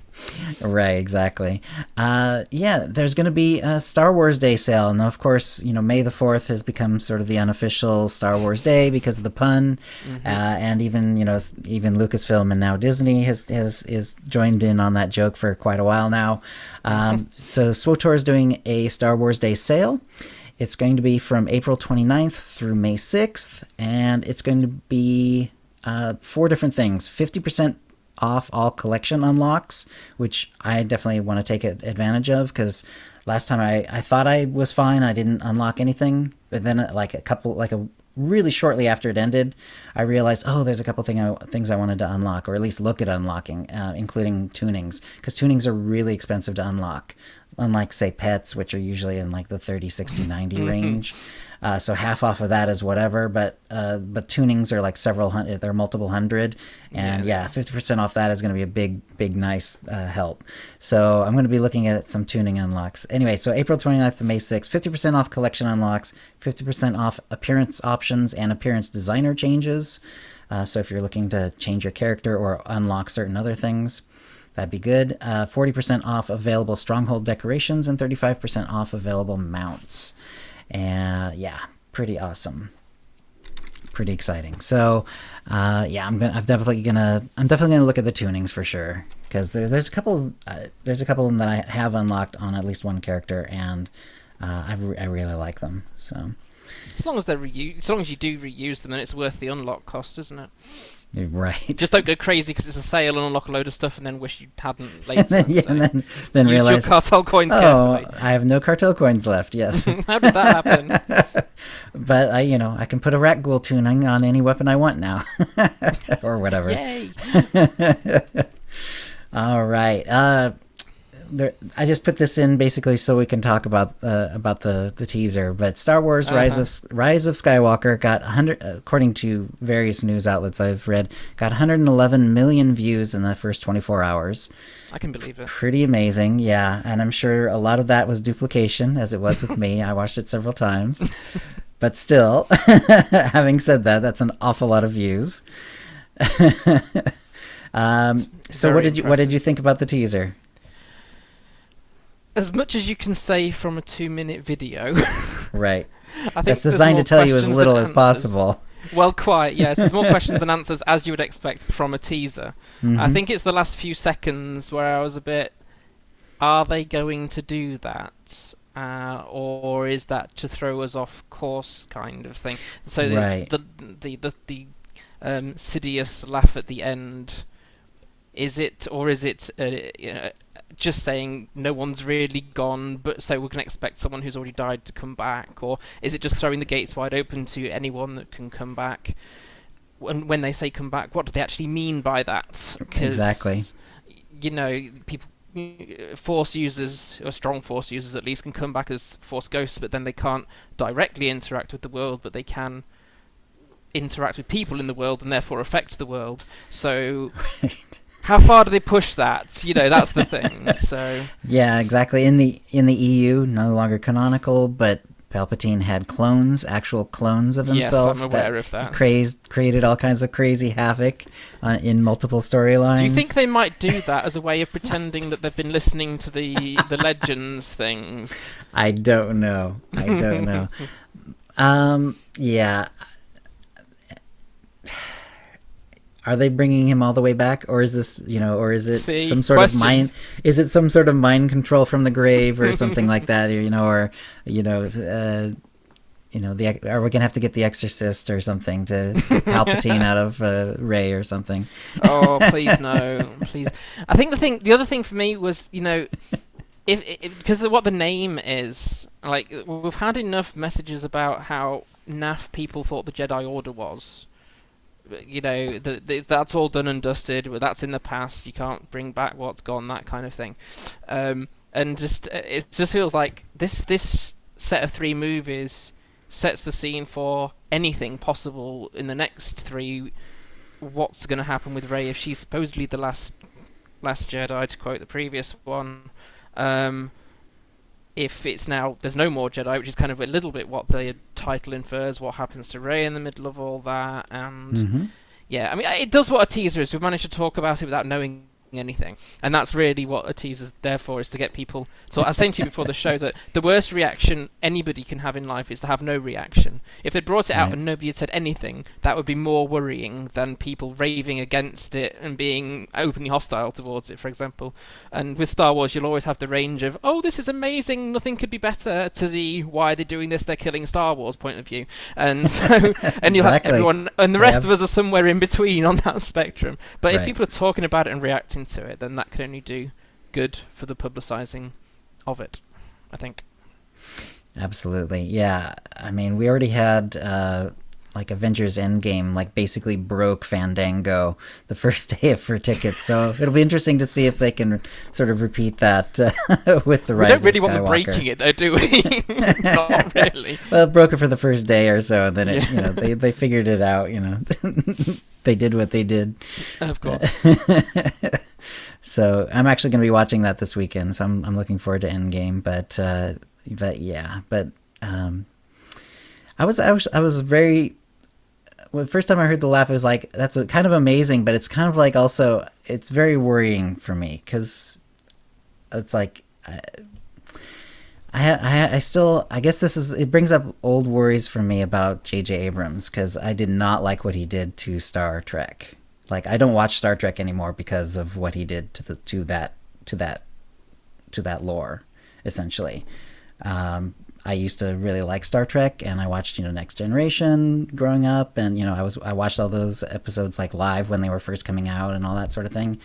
Speaker 2: Right, exactly. There's going to be a Star Wars Day sale, and of course, May the 4th has become sort of the unofficial Star Wars Day because of the pun, and even Lucasfilm and now Disney is joined in on that joke for quite a while now. So SWTOR is doing a Star Wars Day sale. It's going to be from April 29th through May 6th, and it's going to be 4 different things. 50% off all collection unlocks, which I definitely want to take advantage of, because last time I thought I was fine. I didn't unlock anything, but then really shortly after it ended, I realized, there's a couple things I wanted to unlock, or at least look at unlocking, including tunings, because tunings are really expensive to unlock. Unlike, say, pets, which are usually in like the 30, 60, 90 range. So half off of that is whatever, but tunings are like several hundred, they're multiple hundred. And 50% off that is going to be a big, nice help. So I'm going to be looking at some tuning unlocks. Anyway, so April 29th to May 6th, 50% off collection unlocks, 50% off appearance options and appearance designer changes. So if you're looking to change your character or unlock certain other things, that'd be good. 40% off available stronghold decorations and 35% off available mounts. And pretty awesome, pretty exciting. So I'm definitely gonna look at the tunings for sure, because there's a couple of them that I have unlocked on at least one character, and I really like them. So
Speaker 1: as long as you do reuse them, then it's worth the unlock cost, isn't it?
Speaker 2: Right.
Speaker 1: Just don't go crazy because it's a sale and unlock a load of stuff and then wish you hadn't later.
Speaker 2: and then
Speaker 1: use
Speaker 2: realize,
Speaker 1: your cartel coins carefully.
Speaker 2: I have no cartel coins left. Yes.
Speaker 1: How did that happen?
Speaker 2: But I can put a rat ghoul tuning on any weapon I want now, or whatever.
Speaker 1: Yay!
Speaker 2: All right. I just put this in basically so we can talk about the teaser. But Star Wars: Rise of Skywalker got 100, according to various news outlets I've read, got 111 million views in the first 24 hours.
Speaker 1: I can believe it.
Speaker 2: Pretty amazing, yeah. And I'm sure a lot of that was duplication, as it was with me. I watched it several times. But still, having said that, that's an awful lot of views. So what did you think about the teaser?
Speaker 1: As much as you can say from a 2-minute video.
Speaker 2: Right.
Speaker 1: I think
Speaker 2: that's designed to tell you as little as possible.
Speaker 1: Well, quite, yes. There's more questions than answers, as you would expect from a teaser.
Speaker 2: Mm-hmm.
Speaker 1: I think it's the last few seconds where I was a bit, are they going to do that? Or is that to throw us off course kind of thing? So
Speaker 2: right.
Speaker 1: the Sidious laugh at the end, is it, or is it just saying no one's really gone, but so we can expect someone who's already died to come back, or is it just throwing the gates wide open to anyone that can come back? And when they say come back, what do they actually mean by that? 'Cause,
Speaker 2: Exactly.
Speaker 1: People, force users, or strong force users at least, can come back as force ghosts, but then they can't directly interact with the world, but they can interact with people in the world and therefore affect the world. So
Speaker 2: Right.
Speaker 1: how far do they push that? That's the thing. So
Speaker 2: Yeah, exactly. In the EU, no longer canonical, but Palpatine had clones, actual clones of himself.
Speaker 1: Yes, I'm aware of that.
Speaker 2: Created all kinds of crazy havoc in multiple storylines.
Speaker 1: Do you think they might do that as a way of pretending that they've been listening to the Legends things?
Speaker 2: I don't know. Yeah. Are they bringing him all the way back, or is this, or is it some sort of mind? Is it some sort of mind control from the grave, or something like that? Are we gonna have to get the Exorcist or something to get Palpatine out of Rey or something?
Speaker 1: Oh, please no, please. I think the other thing for me was, because what the name is, like, we've had enough messages about how naff people thought the Jedi Order was. That's all done and dusted. That's in the past. You can't bring back what's gone. That kind of thing, and just it just feels like this set of 3 movies sets the scene for anything possible in the next 3. What's going to happen with Rey if she's supposedly the last Jedi, to quote the previous one? If it's now there's no more Jedi, which is kind of a little bit what the title infers, what happens to Rey in the middle of all that, and yeah, I mean, it does what a teaser is. We've managed to talk about it without knowing anything, and that's really what a teaser's there for, is to get people. So I was saying to you before the show that the worst reaction anybody can have in life is to have no reaction. If they brought it out and nobody had said anything, that would be more worrying than people raving against it and being openly hostile towards it, for example. And with Star Wars, you'll always have the range of, oh, this is amazing, nothing could be better, to the why are they doing this, they're killing Star Wars point of view. And so, and you'll have everyone, and the rest of us are somewhere in between on that spectrum. But if people are talking about it and reacting to it, then that can only do good for the publicizing of it, I think.
Speaker 2: Absolutely. Yeah. I mean, we already had like Avengers Endgame basically broke Fandango the first day for tickets, so it'll be interesting to see if they can sort of repeat that with the Rise of Skywalker. We don't really want them
Speaker 1: breaking it though, do we? Not really.
Speaker 2: Well, it broke it for the first day or so, and then it they figured it out, They did what they did.
Speaker 1: Of course.
Speaker 2: So I'm actually going to be watching that this weekend, so I'm looking forward to Endgame. But I was very. Well, the first time I heard the laugh, I was like, "That's kind of amazing," but it's kind of like also it's very worrying for me, because it's like I still, I guess it brings up old worries for me about J.J. Abrams, because I did not like what he did to Star Trek. I don't watch Star Trek anymore because of what he did to that lore, essentially. I used to really like Star Trek, and I watched Next Generation growing up, and I watched all those episodes live when they were first coming out and all that sort of thing.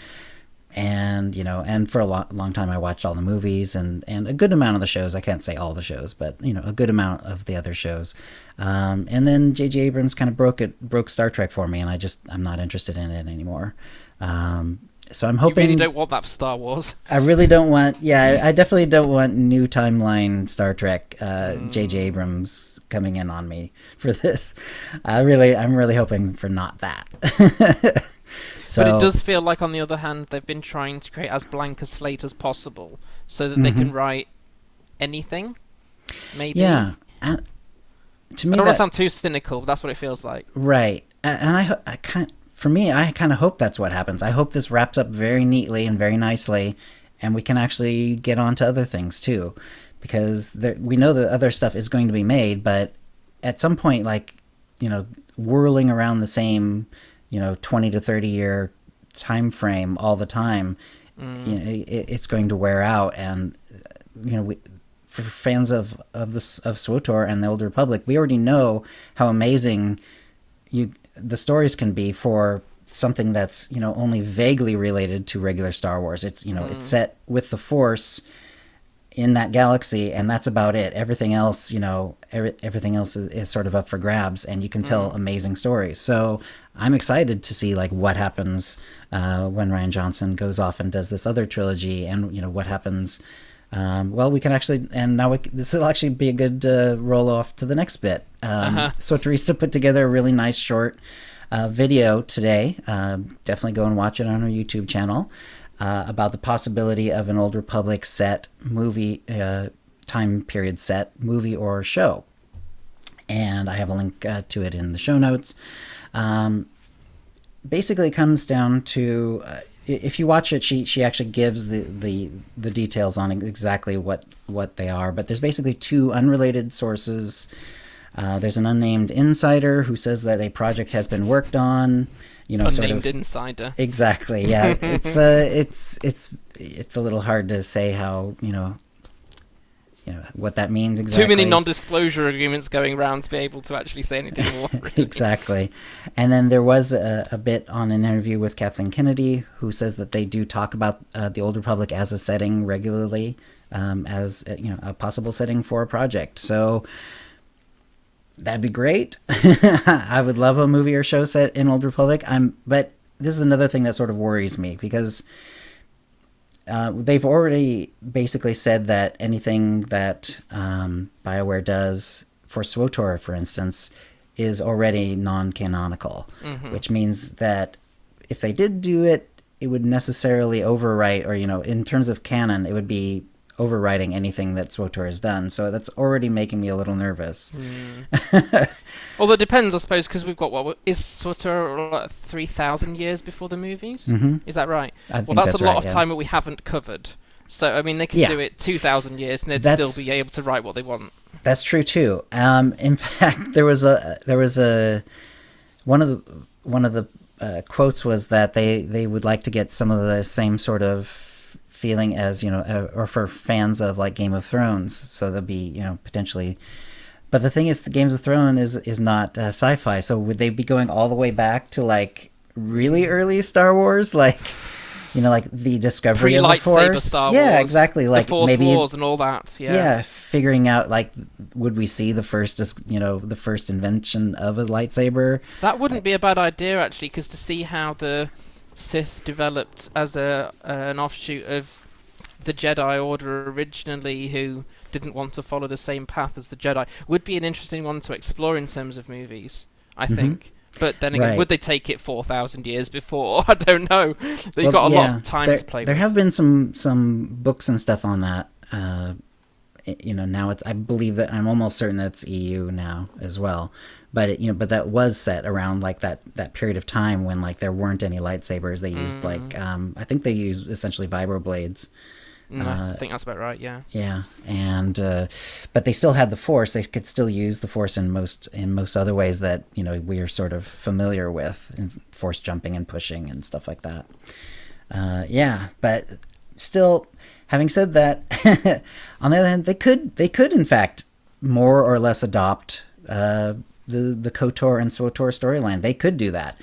Speaker 2: And and for a long time I watched all the movies and a good amount of the shows. I can't say all the shows, but a good amount of the other shows. And then J.J. Abrams kind of broke Star Trek for me, and I'm not interested in it anymore. So I'm hoping.
Speaker 1: You really don't want that for Star Wars.
Speaker 2: I really don't want. Yeah, I definitely don't want new timeline Star Trek. J.J. Abrams coming in on me for this. I'm really hoping for not that. So,
Speaker 1: but it does feel like, on the other hand, they've been trying to create as blank a slate as possible so that they can write anything. Maybe.
Speaker 2: Yeah. And to me,
Speaker 1: I don't want to sound too cynical, but that's what it feels like.
Speaker 2: Right. And I kind of hope that's what happens. I hope this wraps up very neatly and very nicely, and we can actually get on to other things too, because we know that other stuff is going to be made, but at some point, whirling around the same 20 to 30 year time frame all the time, it's going to wear out. And for fans of SWTOR and the Old Republic, we already know how amazing the stories can be for something that's, you know, only vaguely related to regular Star Wars. It's, you know, it's set with the Force in that galaxy, and that's about it. Everything else, you know, everything else is sort of up for grabs, and you can tell amazing stories. So I'm excited to see like what happens when Rian Johnson goes off and does this other trilogy, and you know what happens. Well, we can actually, and now this will actually be a good roll off to the next bit. So Teresa put together a really nice short video today. Definitely go and watch it on our YouTube channel. About the possibility of an Old Republic set movie, time period set movie or show. And I have a link to it in the show notes. Basically, it comes down to, if you watch it, she actually gives the details on exactly what they are. But there's basically two unrelated sources. There's an unnamed insider who says that a project has been worked on. You know,
Speaker 1: unnamed insider.
Speaker 2: Exactly. Yeah, it's a little hard to say how you know what that means exactly.
Speaker 1: Too many non-disclosure agreements going around to be able to actually say anything more. Really.
Speaker 2: Exactly. And then there was a bit on an interview with Kathleen Kennedy, who says that they do talk about the Old Republic as a setting regularly, as you know, a possible setting for a project. So. That'd be great. I would love a movie or show set in Old Republic. But this is another thing that sort of worries me, because they've already basically said that anything that BioWare does for SWTOR, for instance, is already non-canonical, which means that if they did do it, it would necessarily overwrite, or, you know, in terms of canon, it would be overriding anything that SWTOR has done. So that's already making me a little nervous.
Speaker 1: Although it depends, I suppose, because we've got, what is SWTOR, like 3,000 years before the movies? Is that right?
Speaker 2: I think
Speaker 1: that's a lot of
Speaker 2: yeah.
Speaker 1: time that we haven't covered. So, I mean, they could do it 2,000 years and they'd still be able to write what they want.
Speaker 2: That's true too. In fact, there was a one of the quotes was that they would like to get some of the same sort of feeling as, you know, or for fans of like Game of Thrones. So there'll be, you know, potentially. But the thing is, the Game of Thrones is not sci-fi. So would they be going all the way back to like really early Star Wars, like, you know, like the discovery of the Force?
Speaker 1: Star Wars,
Speaker 2: yeah, exactly. Like
Speaker 1: the Force
Speaker 2: maybe
Speaker 1: Wars and all that.
Speaker 2: Yeah, figuring out like, would we see the first, you know, the first invention of a lightsaber?
Speaker 1: That wouldn't be a bad idea actually, because to see how the Sith developed as an offshoot of the Jedi Order originally, who didn't want to follow the same path as the Jedi, would be an interesting one to explore in terms of movies, I think. But then again, would they take it 4,000 years before? I don't know. They've got a lot of time to play with.
Speaker 2: There have been some books and stuff on that. You know, now I believe that I'm almost certain that it's EU now as well. But but that was set around like that period of time when like there weren't any lightsabers. They used like I think they used essentially vibroblades.
Speaker 1: I think that's about right. Yeah.
Speaker 2: Yeah, and but they still had the Force. They could still use the Force in most other ways that, you know, we are sort of familiar with, in Force jumping and pushing and stuff like that. Yeah, but still, having said that, on the other hand, they could in fact more or less adopt the KOTOR and SWTOR storyline. They could do that.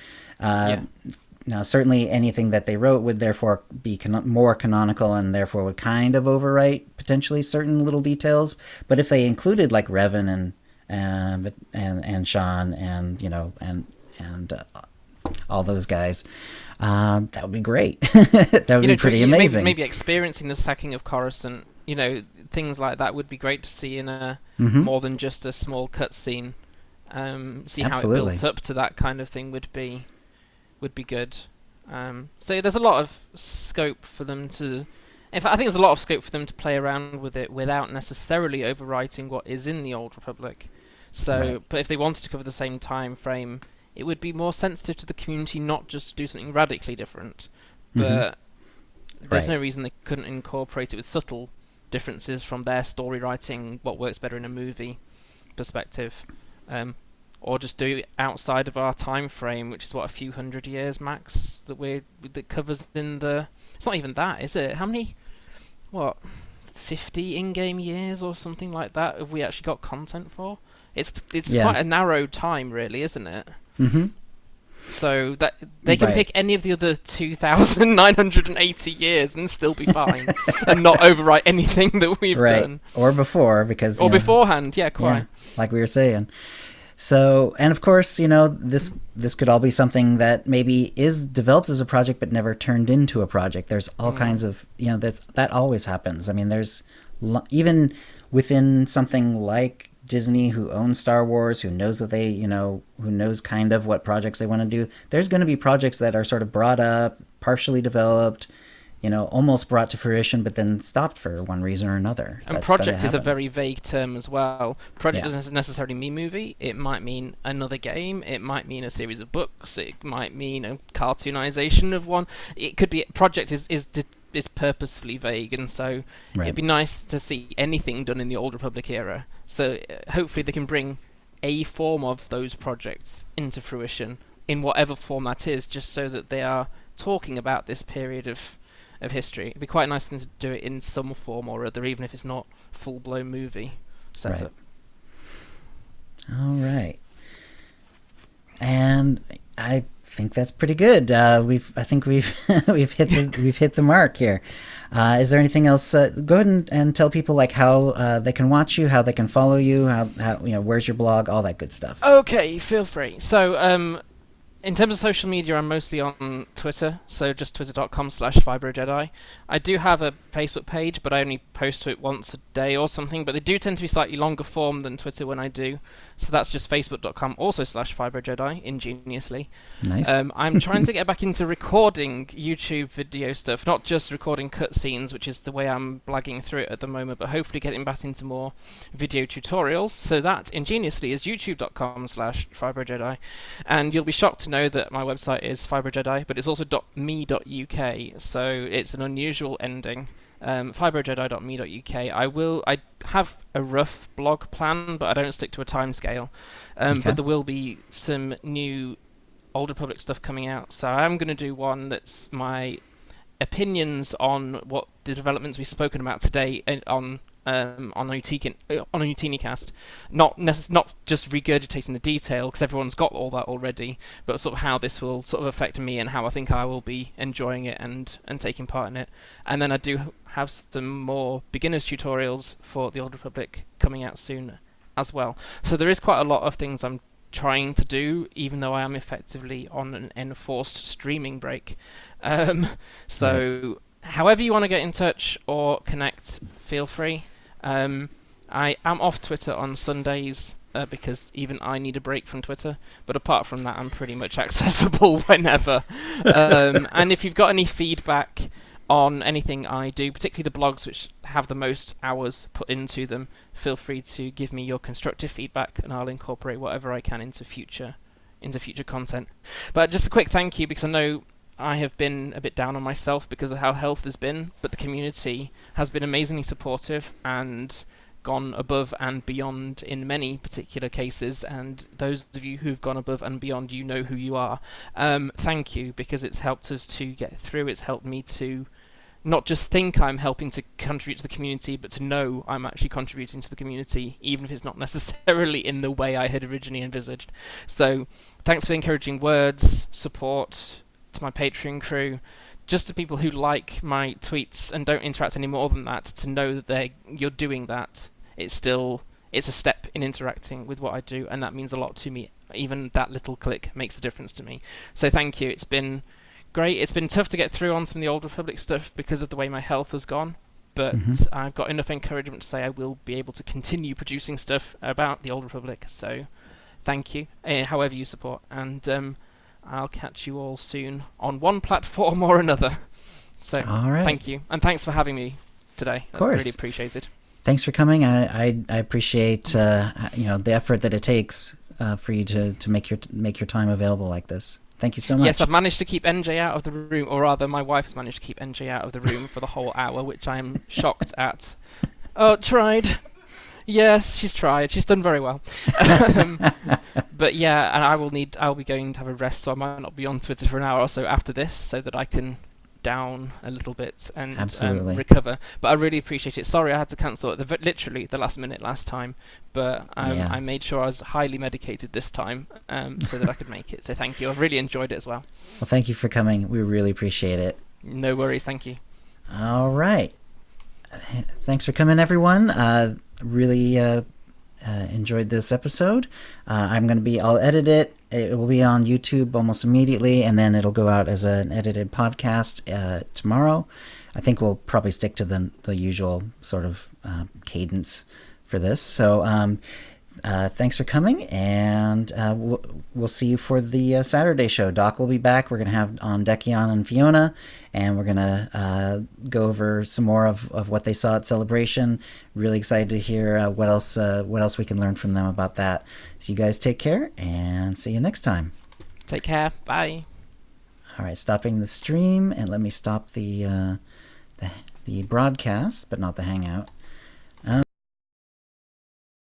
Speaker 2: Now, certainly anything that they wrote would therefore be more canonical, and therefore would kind of overwrite potentially certain little details. But if they included like Revan and Sean and, you know, and all those guys, that would be great. That would be pretty amazing.
Speaker 1: Maybe experiencing the sacking of Coruscant, you know, things like that would be great to see in a more than just a small cutscene. See how it built up to that kind of thing would be good. So there's a lot of scope for them to. In fact, I think there's a lot of scope for them to play around with it without necessarily overwriting what is in the Old Republic. So, but if they wanted to cover the same time frame, it would be more sensitive to the community, not just to do something radically different. But there's no reason they couldn't incorporate it with subtle differences from their story writing, what works better in a movie perspective. Or just do it outside of our time frame, which is what, a few hundred years max that covers in the. It's not even that, is it? How many? 50 in-game years or something like that? Have we actually got content for? It's quite a narrow time, really, isn't it? So that they can
Speaker 2: Right.
Speaker 1: pick any of the other 2,980 years and still be fine, and not overwrite anything that we've
Speaker 2: Right.
Speaker 1: done.
Speaker 2: Or before, because
Speaker 1: Or beforehand, yeah, quite.
Speaker 2: yeah, like we were saying. So, and of course, this could all be something that maybe is developed as a project but never turned into a project. There's all kinds of, that always happens. I mean, there's even within something like Disney, who owns Star Wars, who knows that who knows kind of what projects they want to do. There's going to be projects that are sort of brought up, partially developed, almost brought to fruition, but then stopped for one reason or another.
Speaker 1: And
Speaker 2: That's
Speaker 1: project
Speaker 2: gonna
Speaker 1: is a
Speaker 2: happen.
Speaker 1: very vague term as well. Project
Speaker 2: Yeah.
Speaker 1: doesn't necessarily mean movie. It might mean another game. It might mean a series of books. It might mean a cartoonization of one. It could be project is purposefully vague, and so
Speaker 2: Right.
Speaker 1: it'd be nice to see anything done in the Old Republic era. So hopefully they can bring a form of those projects into fruition in whatever form that is, just so that they are talking about this period of history. It'd be quite nice to do it in some form or other, even if it's not full-blown movie setup.
Speaker 2: All right. And I think that's pretty good. I think we've we've hit the mark here. Is there anything else? Go ahead and tell people like how they can watch you, how they can follow you, how where's your blog, all that good stuff.
Speaker 1: Okay, feel free. So, in terms of social media, I'm mostly on Twitter, so just twitter.com/FibroJedi. I do have a Facebook page, but I only post to it once a day or something, but they do tend to be slightly longer form than Twitter when I do, so that's just facebook.com also /FibroJedi, ingeniously.
Speaker 2: Nice.
Speaker 1: I'm trying to get back into recording YouTube video stuff, not just recording cutscenes, which is the way I'm blagging through it at the moment, but hopefully getting back into more video tutorials. So that, ingeniously, is youtube.com/FibroJedi, and you'll be shocked to know that my website is FibroJedi, but it's also .me.uk, so it's an unusual ending. FibroJedi.me.uk. I have a rough blog plan, but I don't stick to a timescale.
Speaker 2: Okay.
Speaker 1: But there will be some new Old Republic stuff coming out, so I am going to do one that's my opinions on what the developments we've spoken about today on OotiniCast, not just regurgitating the detail because everyone's got all that already, but sort of how this will sort of affect me and how I think I will be enjoying it and taking part in it. And then I do have some more beginners tutorials for the Old Republic coming out soon as well. So there is quite a lot of things I'm trying to do, even though I am effectively on an enforced streaming break. However you want to get in touch or connect, feel free. I am off Twitter on Sundays because even I need a break from Twitter. But apart from that, I'm pretty much accessible whenever. And if you've got any feedback on anything I do, particularly the blogs which have the most hours put into them, feel free to give me your constructive feedback, and I'll incorporate whatever I can into future content. But just a quick thank you, because I know I have been a bit down on myself because of how health has been, but the community has been amazingly supportive and gone above and beyond in many particular cases, and those of you who've gone above and beyond, you know who you are. Thank you, because it's helped us to get through. It's helped me to not just think I'm helping to contribute to the community, but to know I'm actually contributing to the community, even if it's not necessarily in the way I had originally envisaged. So thanks for the encouraging words, support, to my Patreon crew, just to people who like my tweets and don't interact any more than that, to know that you're doing that. It's a step in interacting with what I do, and that means a lot to me. Even that little click makes a difference to me. So thank you. It's been great. It's been tough to get through on some of the Old Republic stuff because of the way my health has gone, but I've got enough encouragement to say I will be able to continue producing stuff about the Old Republic. So thank you, however you support, and I'll catch you all soon on one platform or another. So
Speaker 2: all right.
Speaker 1: Thank you, and thanks for having me today. That's really appreciated.
Speaker 2: Thanks for coming. I appreciate the effort that it takes for you to make your time available like this. Thank you so much.
Speaker 1: Yes, I've managed to keep NJ out of the room, or rather, my wife has managed to keep NJ out of the room for the whole hour, which I am shocked at. Oh, tried. Yes, she's tried. She's done very well. But yeah, and I'll be going to have a rest, so I might not be on Twitter for an hour or so after this, so that I can down a little bit and
Speaker 2: Absolutely.
Speaker 1: recover. But I really appreciate it. Sorry I had to cancel at literally the last minute last time, but
Speaker 2: Yeah.
Speaker 1: I made sure I was highly medicated this time so that I could make it. So thank you. I've really enjoyed it as well.
Speaker 2: Well, thank you for coming. We really appreciate it.
Speaker 1: No worries. Thank you.
Speaker 2: All right. Thanks for coming, everyone. Really enjoyed this episode. I'll edit it. It will be on YouTube almost immediately, and then it'll go out as an edited podcast tomorrow. I think we'll probably stick to the usual sort of cadence for this. So thanks for coming, and we'll see you for the Saturday show. Doc will be back. We're going to have on Decion and Fiona, and we're going to go over some more of what they saw at Celebration. Really excited to hear what else we can learn from them about that. So you guys take care, and see you next time.
Speaker 1: Take care. Bye.
Speaker 2: All right, stopping the stream, and let me stop the broadcast, but not the Hangout.